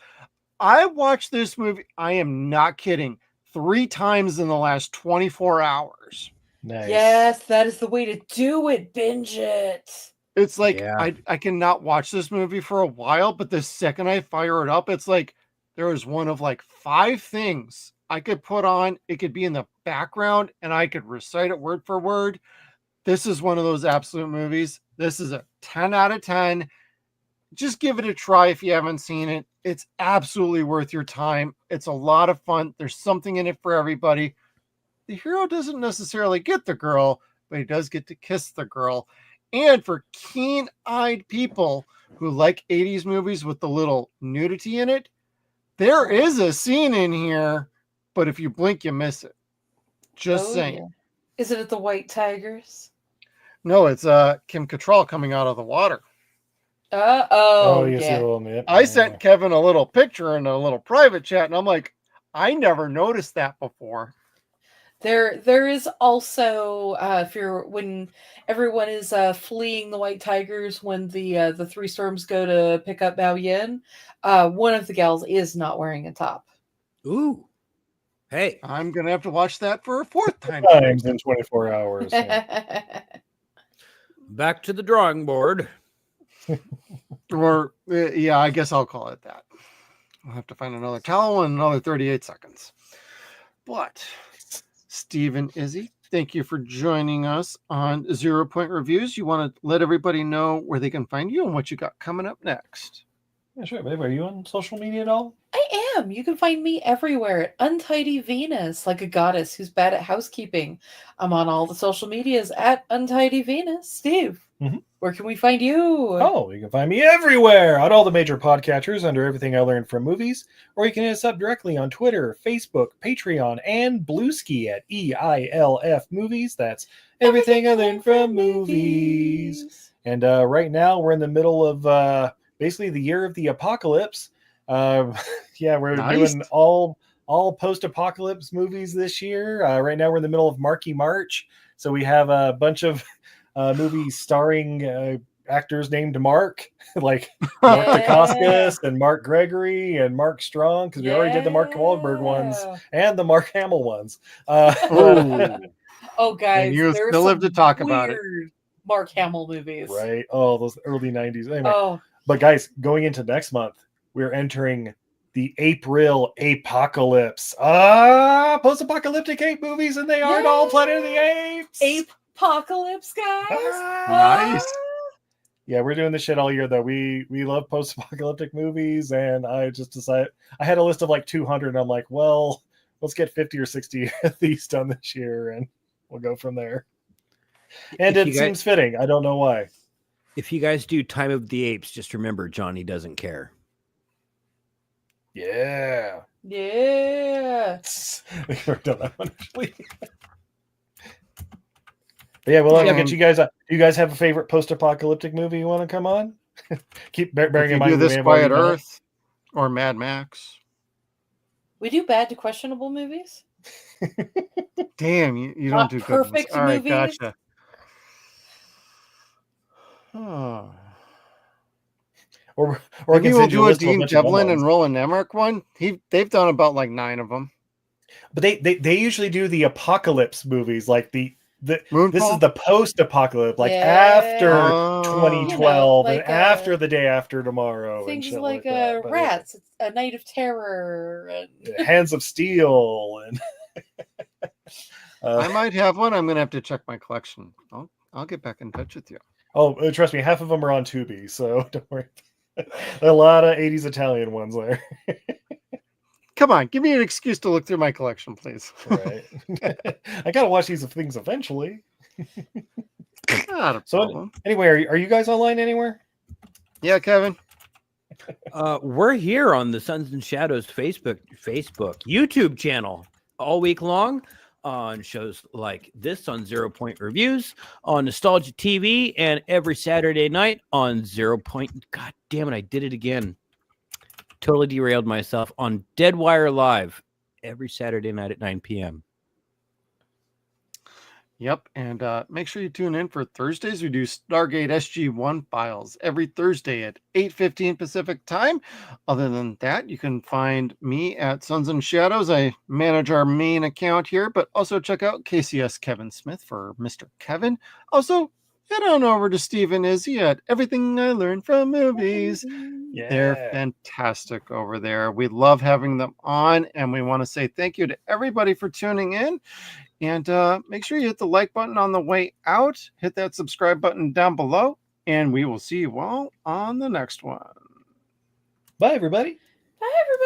I watched this movie, I am not kidding, 3 times in the last 24 hours. Nice. Yes, that is the way to do it. Binge it. It's like, Yeah. I cannot watch this movie for a while, but the second I fire it up, it's like there is one of like 5 things I could put on. It could be in the background and I could recite it word for word. This is one of those absolute movies. This is a 10 out of 10. Just give it a try if you haven't seen it. It's absolutely worth your time. It's a lot of fun. There's something in it for everybody. The hero doesn't necessarily get the girl, but he does get to kiss the girl. And for keen-eyed people who like 80s movies with the little nudity in it, there is a scene in here, but if you blink, you miss it. Just saying. Yeah. Is it at the White Tigers? No, it's Kim Cattrall coming out of the water. Oh, you see yeah. a little nip. I sent Kevin a little picture in a little private chat, and I'm like, I never noticed that before. There is also when everyone is fleeing the White Tigers when the three storms go to pick up Bao Yin, one of the gals is not wearing a top. Ooh. Hey. I'm going to have to watch that for a fourth time. Times in 24 hours. Yeah. Back to the drawing board. Or, yeah, I guess I'll call it that. I'll have to find another towel in another 38 seconds. But, Steve and Izzy, thank you for joining us on 0 Point Reviews. You want to let everybody know where they can find you and what you got coming up next? Yeah, sure, babe. Are you on social media at all? I am. You can find me everywhere at Untidy Venus, like a goddess who's bad at housekeeping. I'm on all the social medias at Untidy Venus. Steve, where can we find you? Oh, you can find me everywhere on all the major podcatchers under Everything I Learned from Movies, or you can hit us up directly on Twitter, Facebook, Patreon, and Bluesky at EILF Movies. That's Everything I Learned from Movies. And right now we're in the middle of basically the year of the apocalypse. Yeah, we're doing all post-apocalypse movies this year. Right now we're in the middle of Marky March, so we have a bunch of movies starring actors named Mark, like Mark Dacascos and Mark Gregory and Mark Strong, because we already did the Mark Wahlberg ones and the Mark Hamill ones. Oh, guys, and you still live to talk about it. Mark Hamill movies, right? Oh, those early 90s. Anyway, oh. But guys, going into next month, we're entering the April apocalypse. Post-apocalyptic ape movies, and they aren't all Planet of the Apes. Apocalypse, guys. Nice. Yeah, we're doing this shit all year, though. We love post-apocalyptic movies, and I just decided I had a list of like 200, and I'm like, well, let's get 50 or 60 of these done this year, and we'll go from there. And it seems fitting. I don't know why. If you guys do Time of the Apes, just remember Johnny doesn't care. Yeah. Yeah. We've never done that one, actually. But yeah, well, I'll get you guys. Do you guys have a favorite post-apocalyptic movie you want to come on? Keep bearing in mind. Do This Quiet Earth or Mad Max. We do bad to questionable movies. Damn, you don't do perfect good ones. All right, movies. gotcha. Oh. Or maybe we'll do a Dean Devlin and Roland Emmerich one. They've done about like 9 of them. But they usually do the apocalypse movies, like this Moonfall? is the post-apocalypse, like after 2012 and after the day after tomorrow. Things and shit like that. Rats, it's A Night of Terror, and Hands of Steel, and I might have one. I'm gonna have to check my collection. I'll get back in touch with you. Oh, trust me, half of them are on Tubi, so don't worry. A lot of 80s Italian ones there. Come on, give me an excuse to look through my collection, please. Right. I gotta watch these things eventually. Not a problem. So anyway, are you guys online anywhere? Yeah, Kevin. We're here on the Suns and Shadows Facebook, YouTube channel all week long on shows like this on 0 Point Reviews, on Nostalgia TV, and every Saturday night on 0 Point. God damn it, I did it again. Totally derailed myself on Deadwire Live every Saturday night at 9 p.m. Yep, and make sure you tune in for Thursdays. We do Stargate SG-1 files every Thursday at 8:15 Pacific time. Other than that, you can find me at Suns and Shadows. I manage our main account here, but also check out KCS Kevin Smith for Mr. Kevin. Also, head on over to Steve and Izzy at Everything I Learned from Movies. Yeah. They're fantastic over there. We love having them on, and we want to say thank you to everybody for tuning in. And make sure you hit the like button on the way out. Hit that subscribe button down below. And we will see you all on the next one. Bye, everybody. Bye, everybody.